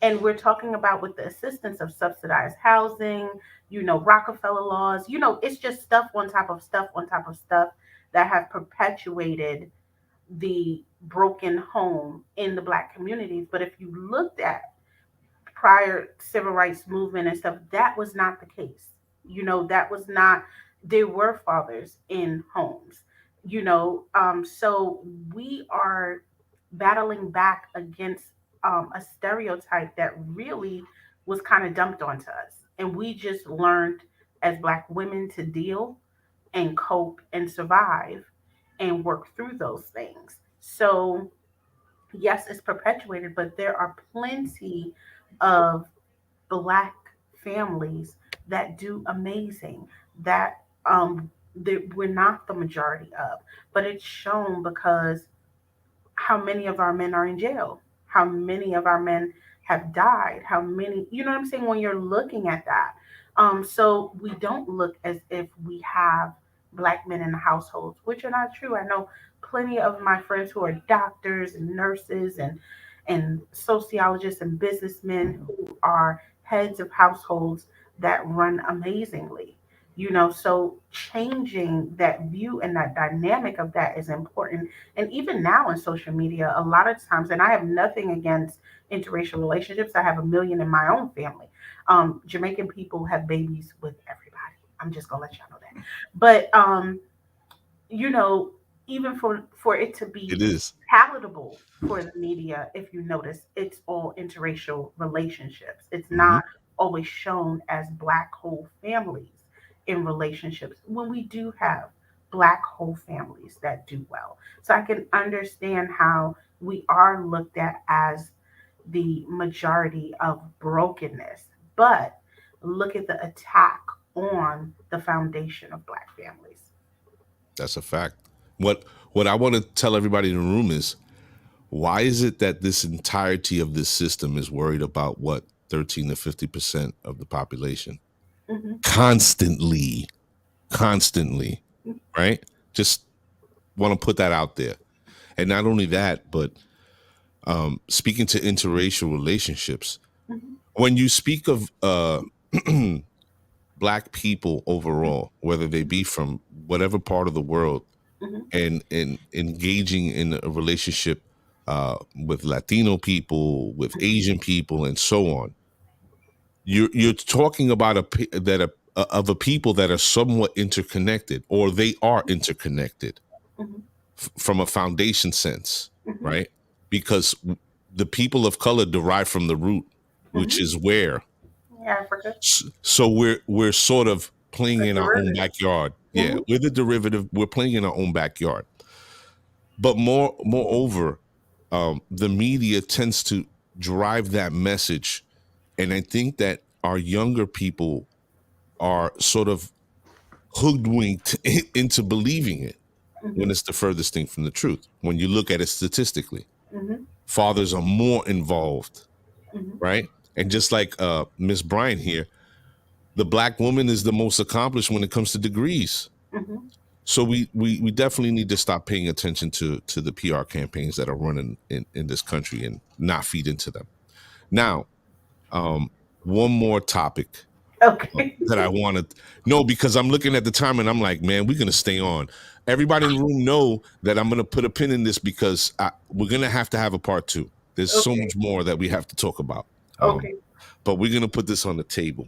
And we're talking about with the assistance of subsidized housing, Rockefeller laws, it's just stuff on top of stuff on top of stuff that have perpetuated the broken home in the Black communities. But if you looked at prior civil rights movement and stuff, that was not the case. That was not, there were fathers in homes, so we are battling back against a stereotype that really was kind of dumped onto us. And we just learned as Black women to deal and cope and survive and work through those things. So, yes, it's perpetuated, but there are plenty of Black families that do amazing, that we're not the majority of, but it's shown because how many of our men are in jail, how many of our men have died, how many, you know what I'm saying, when you're looking at that. So we don't look as if we have Black men in the households, which are not true. I know plenty of my friends who are doctors and nurses and sociologists and businessmen who are heads of households that run amazingly. So changing that view and that dynamic of that is important. And even now in social media, a lot of times, and I have nothing against interracial relationships, I have a million in my own family. Jamaican people have babies with everybody. I'm just gonna let y'all know that. But you know, even for it to it be is. palatable for the media, if you notice, it's all interracial relationships. It's Hmm. not always shown as Black whole families in relationships when we do have Black whole families that do well. So I can understand how we are looked at as the majority of brokenness, but look at the attack on the foundation of Black families. That's a fact. What what I want to tell everybody in the room is, why is it that this entirety of this system is worried about what 13 to 50% of the population? Hmm. Constantly, constantly, right? Just want to put that out there. And not only that, but speaking to interracial relationships, Hmm. when you speak of Black people overall, whether they be from whatever part of the world, Hmm. and engaging in a relationship with Latino people, with Asian people, and so on, you're talking about of a people that are somewhat interconnected, or they are interconnected Hmm. from a foundation sense, Hmm. right? Because the people of color derive from the root, which Hmm. is where. Africa, So we're sort of playing a in our own derivative. backyard. Yeah, Hmm. we're the derivative. We're playing in our own backyard. But moreover, the media tends to drive that message, and I think that our younger people are sort of hoodwinked into believing it when Hmm. it's the furthest thing from the truth. When you look at it statistically, Hmm. fathers are more involved, Hmm. right? And just like Miss Bryan here, the Black woman is the most accomplished when it comes to degrees. Hmm. So we definitely need to stop paying attention to the PR campaigns that are running in this country and not feed into them. Now, um, one more topic Okay. that I wanted. No, because I'm looking at the time and I'm like, man, we're gonna stay on. Everybody in the room know that I'm gonna put a pin in this because we're gonna have to have a part two. There's so Okay. much more that we have to talk about. Um, Okay. but we're gonna put this on the table.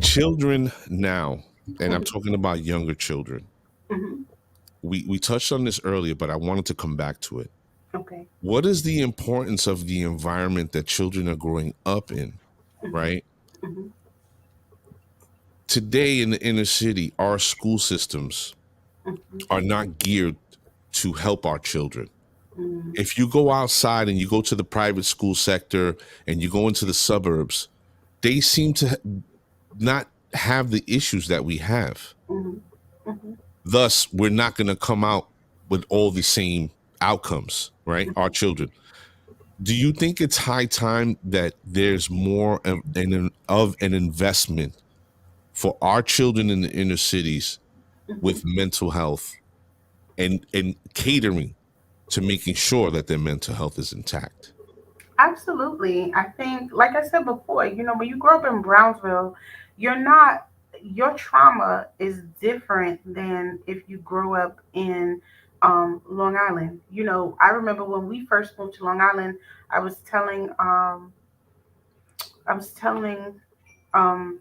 Children now, and I'm talking about younger children. Hmm. We touched on this earlier, but I wanted to come back to it. Okay. What is the importance of the environment that children are growing up in, Hmm. right? Hmm. Today in the inner city, our school systems Hmm. are not geared to help our children. Hmm. If you go outside and you go to the private school sector and you go into the suburbs, they seem to not have the issues that we have. Hmm. Hmm. Thus, we're not going to come out with all the same outcomes, right? Our children. Do you think it's high time that there's more of an investment for our children in the inner cities with Mhm. mental health and catering to making sure that their mental health is intact? Absolutely. I think, like I said before, when you grow up in Brownsville, you're not, your trauma is different than if you grow up in Long Island. I remember when we first moved to Long Island, I was telling, I was telling, um,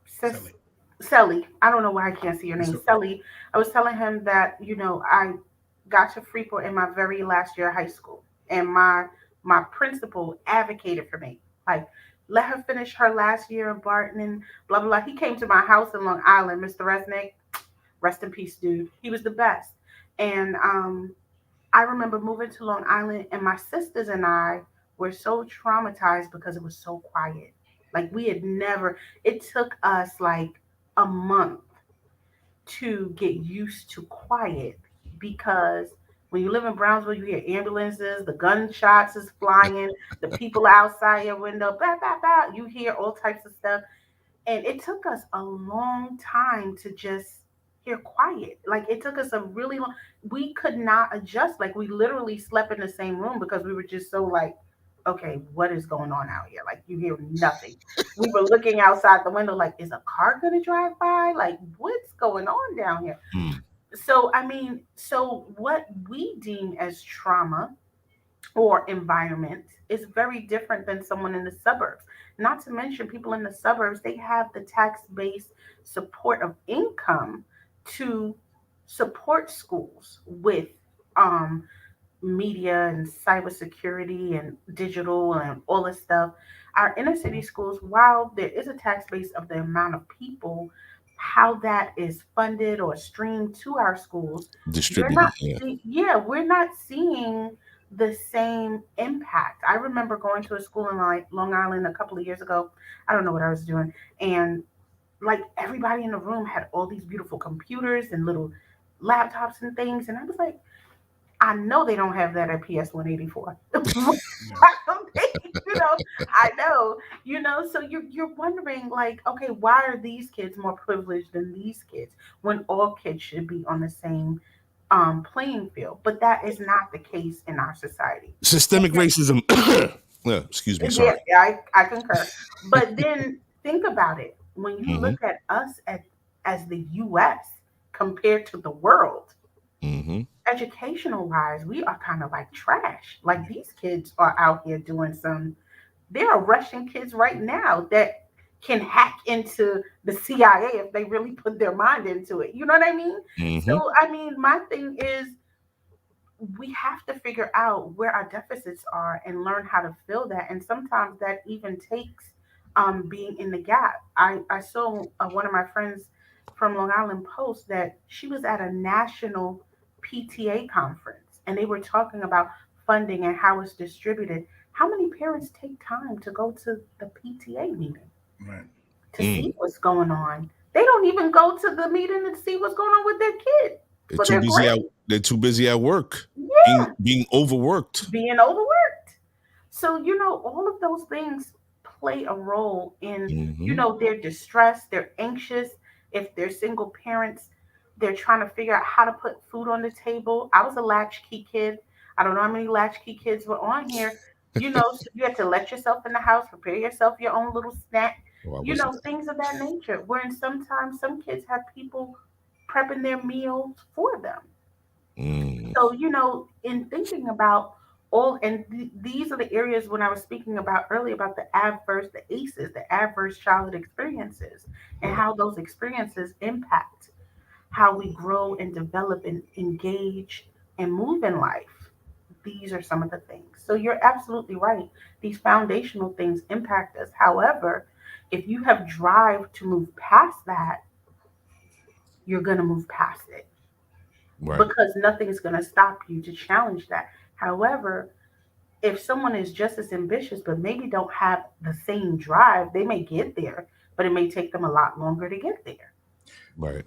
sis, Silly. Sally, I don't know why I can't see your It's name, a, Sally. I was telling him that, I got to Freeport in my very last year of high school. And my principal advocated for me. Like, let her finish her last year of Barton and blah blah blah. He came to my house in Long Island, Mr. Resnick. Rest in peace, dude. He was the best. And I remember moving to Long Island, and my sisters and I were so traumatized because it was so quiet. Like, we had never, it took us like a month to get used to quiet, because when you live in Brownsville, you hear ambulances, the gunshots is flying, the people outside your window, blah, blah, blah. You hear all types of stuff. And it took us a long time to just hear quiet. Like, it took us a really long, we could not adjust. Like, we literally slept in the same room because we were just so like, okay, what is going on out here? Like, you hear nothing. We were looking outside the window like, is a car gonna drive by? Like, what's going on down here? Hmm. So I mean, so what we deem as trauma or environment is very different than someone in the suburbs. Not to mention, people in the suburbs, they have the tax based support of income to support schools with um, media and cybersecurity and digital and all this stuff. Our inner city schools, while there is a tax base of the amount of people, how that is funded or streamed to our schools, we're Distributed, not yeah. yeah, we're not seeing the same impact. I remember going to a school in like Long Island a couple of years ago. I don't know what I was doing. And like, everybody in the room had all these beautiful computers and little laptops and things. And I was like, I know they don't have that at PS 184. yeah. I know, so you're wondering like, okay, why are these kids more privileged than these kids when all kids should be on the same playing field? But that is not the case in our society. Systemic racism. Yeah, excuse me, Yeah, sorry. I concur. But then think about it. When you Hmm. look at us as the US compared to the world, Hmm. educational wise, we are kind of like trash. Like, these kids are out here doing there are Russian kids right now that can hack into the CIA if they really put their mind into it. You know what I mean? Hmm. So, I mean, my thing is, we have to figure out where our deficits are and learn how to fill that. And sometimes that even takes being in the gap. I saw one of my friends from Long Island post that she was at a national PTA conference, and they were talking about funding and how it's distributed. How many parents take time to go to the PTA meeting Right. to see Mm. what's going on? They don't even go to the meeting to see what's going on with their kid They're for too their busy grade. at they're too busy at work, Yeah, being overworked. being overworked. So, all of those things play a role in, Hmm. they're distressed, they're anxious. If they're single parents, they're trying to figure out how to put food on the table. I was a latchkey kid. I don't know how many latchkey kids were on here. So you had to let yourself in the house, prepare yourself your own little snack, Oh, I wasn't things of that nature. Wherein sometimes some kids have people prepping their meals for them. that. Mm. So, in thinking about all, and these are the areas when I was speaking about earlier about the ACEs, the adverse childhood experiences, and Right. how those experiences impact how we grow and develop and engage and move in life. These are some of the things. So, you're absolutely right. These foundational things impact us. However, if you have drive to move past that, you're going to move past it, Right. because nothing is going to stop you to challenge that. However, if someone is just as ambitious but maybe don't have the same drive, they may get there, but it may take them a lot longer to get there. Right.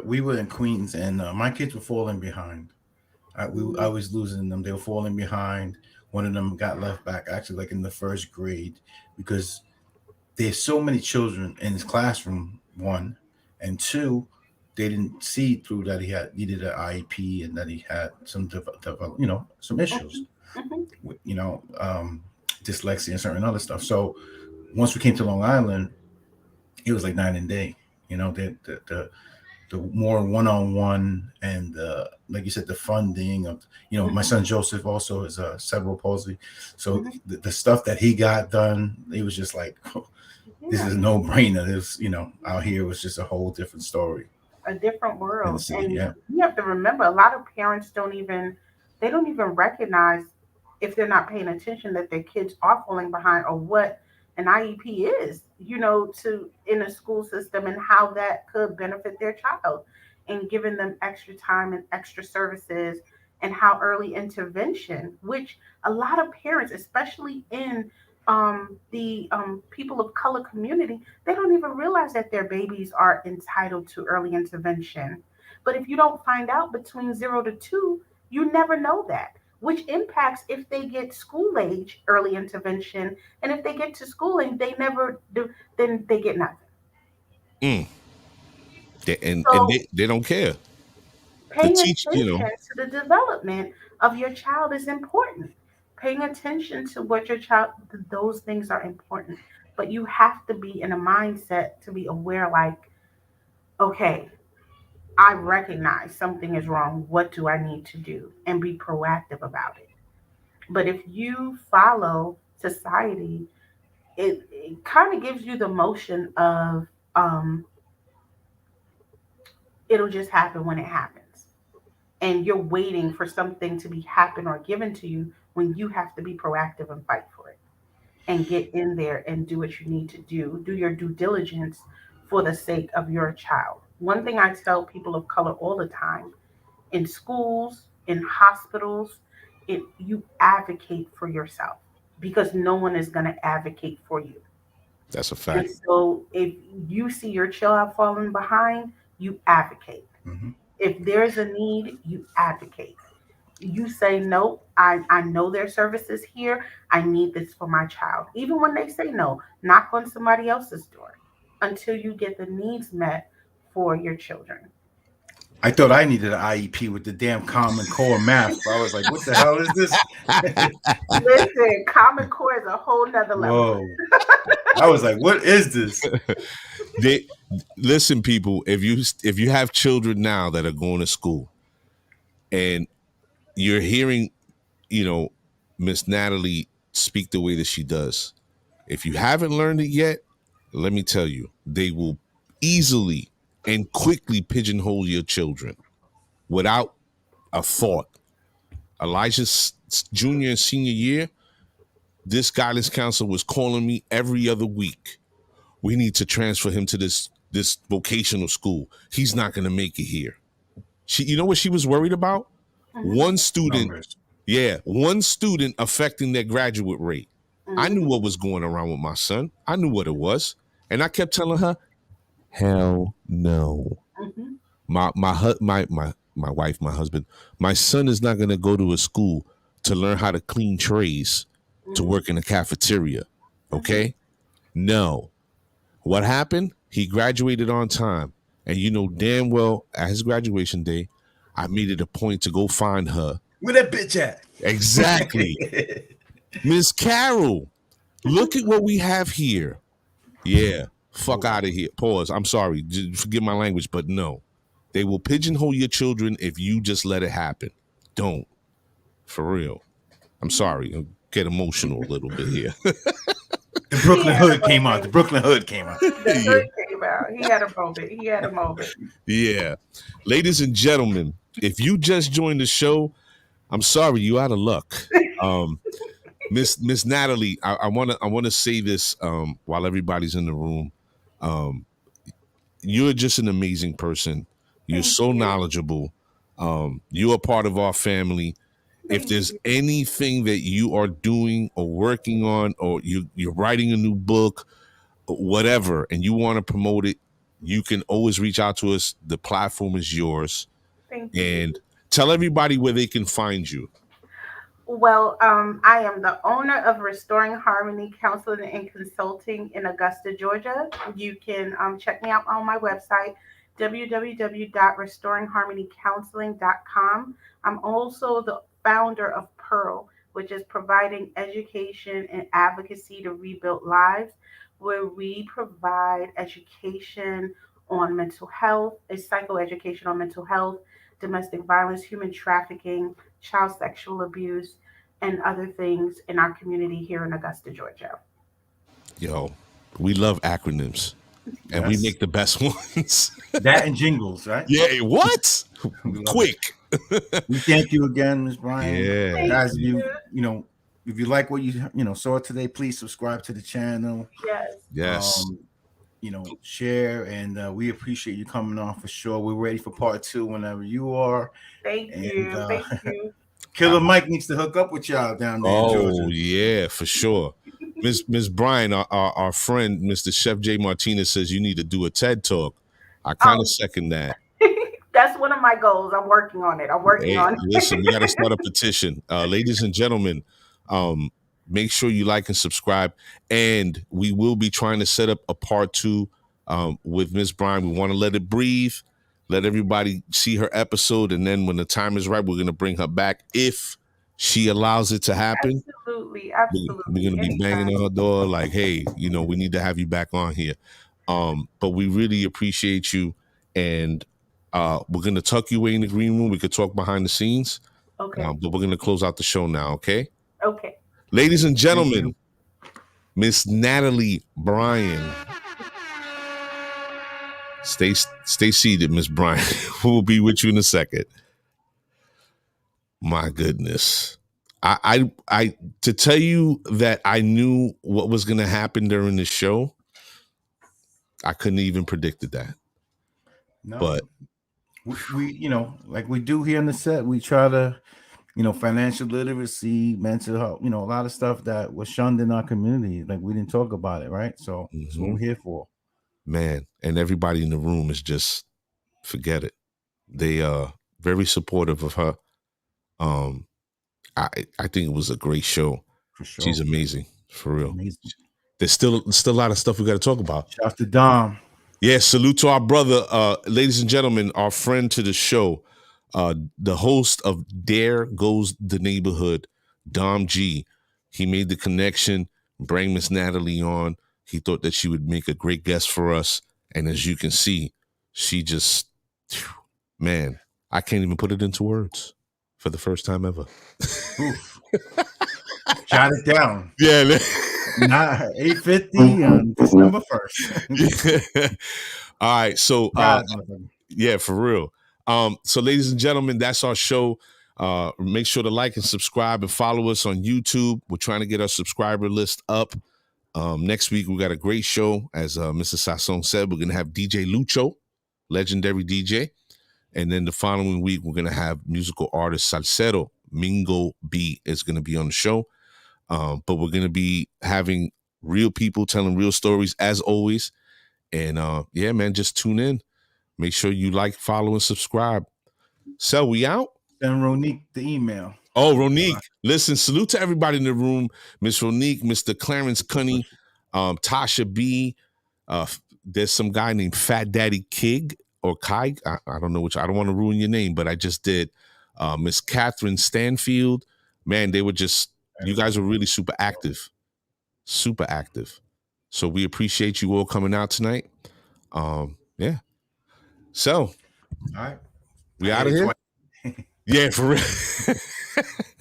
We were in Queens, and my kids were falling behind. I was losing them. They were falling behind. One of them got left back, actually, like in the first grade, because there's so many children in his classroom. One, and two, they didn't see through that he needed an IEP and that he had some some issues, Mhm. with, dyslexia and certain other stuff. So once we came to Long Island, it was like night and day. The more one-on-one and like you said, the funding of my son Joseph also is a cerebral palsy, so Mhm. the stuff that he got done, it was just like, this Yeah. is a no-brainer. This out here was just a whole different story A different in the world. city. And Yeah. you have to remember, a lot of parents don't even recognize, if they're not paying attention, that their kids are falling behind, or what an IEP is, to in a school system, and how that could benefit their child, and giving them extra time and extra services, and how early intervention, which a lot of parents, especially in the people of color community, they don't even realize that their babies are entitled to early intervention. But if you don't find out between 0 to 2, you never know that, which impacts if they get school age early intervention. And if they get to schooling, they never do, then they get nothing. Mm. And So they don't care. The paying teach, attention to the development of your child is important. Paying attention to what your child, those things are important. But you have to be in a mindset to be aware, like, okay, I recognize something is wrong. What do I need to do? And be proactive about it. But if you follow society, it kind of gives you the motion of, um, it'll just happen when it happens. And you're waiting for something to be happen or given to you, when you have to be proactive and fight for it, and get in there and do what you need to do. Do your due diligence for the sake of your child. One thing I tell people of color all the time, in schools, in hospitals, you advocate for yourself, because no one is going to advocate for you. that's a And fact. so if you see your child falling behind, you advocate. Hmm. If there's a need, you advocate. You say, no, I know their services here. I need this for my child. Even when they say no, knock on somebody else's door until you get the needs met for your children. I thought I needed an IEP with the damn Common Core math. I was like, what the hell is this? Listen, Common Core is a whole nother level. Whoa. I was like, what is this? They listen, people. If you have children now that are going to school, and you're hearing, you know, Miss Natalie speak the way that she does, if you haven't learned it yet, let me tell you, they will easily and quickly pigeonhole your children without a thought. Elijah's junior and senior year, this guidance counselor was calling me every other week. We need to transfer him to this vocational school. He's not going to make it here. You know what she was worried about? Mhm, One student, Numbers. one student affecting their graduate rate. I mhm, knew what was going around with my son. I knew what it was, and I kept telling her, "Hell no." mhm, My wife, my husband, my son is not going to go to a school to learn how to clean trays, to mhm, work in a cafeteria. mhm. Okay? No. What happened? He graduated on time. And you know damn well at his graduation day, I made it a point to go find her. Where that bitch at? Exactly. Miss Carol, look at what we have here. Yeah. Fuck out of here. Pause. I'm sorry. Forgive my language, but no. They will pigeonhole your children if you just let it happen. Don't. For real. I'm sorry. I'll get emotional a little bit here. The He Brooklyn had a Hood came out. The moment. Brooklyn Hood came out. The Yeah. hood came out. He had a moment. He had a moment. Yeah. Ladies and gentlemen, if you just joined the show, I'm sorry, you out of luck. Um, Miss Natalie, I wanna say this while everybody's in the room. Um, you're just an amazing person. You're Thank so you. knowledgeable. You're a part of our family. If Thank there's you. anything that you are doing or working on, or you're writing a new book, whatever, and you want to promote it, you can always reach out to us. The platform is yours. Thank you. And tell everybody where they can find you. Well, I am the owner of Restoring Harmony Counseling and Consulting in Augusta, Georgia. You can check me out on my website, www.restoringharmonycounseling.com. I'm also the founder of P.E.A.R.L, which is providing education and advocacy to rebuild lives, where we provide education on mental health, a psychoeducation on mental health, domestic violence, human trafficking, child sexual abuse, and other things in our community here in Augusta, Georgia. Yo, we love acronyms. And we make the best ones. That and jingles, right? Yeah, what? Quick. We thank you again, Ms. Bryan. Yeah. Guys, if you like what you saw today, please subscribe to the channel. Yes. Share, and we appreciate you coming on for sure. We're ready for part 2 whenever you are. Thank you. Killer Mike needs to hook up with y'all down there in Georgia. Oh, yeah, for sure. Miss Bryan, our friend, Mr. Chef J. Martinez, says you need to do a TED Talk. I kind of second that. That's one of my goals. I'm working on it. Listen, we got to start a petition. Ladies and gentlemen, make sure you like and subscribe. And we will be trying to set up a part 2 with Miss Bryan. We want to let it breathe, let everybody see her episode. And then when the time is right, we're going to bring her back if she allows it to happen. Absolutely. We're going to be banging on her door like, hey, we need to have you back on here. But we really appreciate you. And we're going to tuck you away in the green room. We could talk behind the scenes. Okay. But we're going to close out the show now, okay? Okay. Ladies and gentlemen, Miss Natalie Bryan. Stay seated, Miss Bryan. We'll be with you in a second. My goodness. I to tell you that I knew what was going to happen during the show, I couldn't even predicted that. No. But we like we do here on the set, we try to financial literacy, mental health, a lot of stuff that was shunned in our community. Like we didn't talk about it, right? So that's what we're here for. Man, and everybody in the room is just, forget it. They are very supportive of her. I think it was a great show. For sure. She's amazing, for real. Amazing. There's still a lot of stuff we got to talk about. Shout out to Dom. Yeah, salute to our brother, ladies and gentlemen, our friend to the show, the host of There Goes the Neighborhood, Dom G. He made the connection, bring Miss Natalie on. He thought that she would make a great guest for us. And as you can see, she just, man, I can't even put it into words for the first time ever. Jot it down. Yeah. Not 8:50 on December 1st. All right. So, yeah, for real. So ladies and gentlemen, that's our show. Make sure to like and subscribe and follow us on YouTube. We're trying to get our subscriber list up. Next week, we got a great show. As Mr. Sasson said, we're going to have DJ Lucho, legendary DJ. And then the following week, we're going to have musical artist Salsero, Mingo B is going to be on the show. But we're going to be having real people telling real stories as always. And yeah, man, just tune in. Make sure you like, follow, and subscribe. So we out. Send Ronique the email. Oh, Ronique. Listen, salute to everybody in the room. Miss Ronique, Mr. Clarence Cunny, Tasha B. There's some guy named Fat Daddy Kig or Kai. I don't know which. I don't want to ruin your name, but I just did. Miss Catherine Stanfield. Man, they were just, you guys are really super active. Super active. So we appreciate you all coming out tonight. Yeah. So, all right. We out of here? Yeah, for real.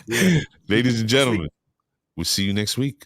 Yeah. Ladies and gentlemen, we'll see you next week.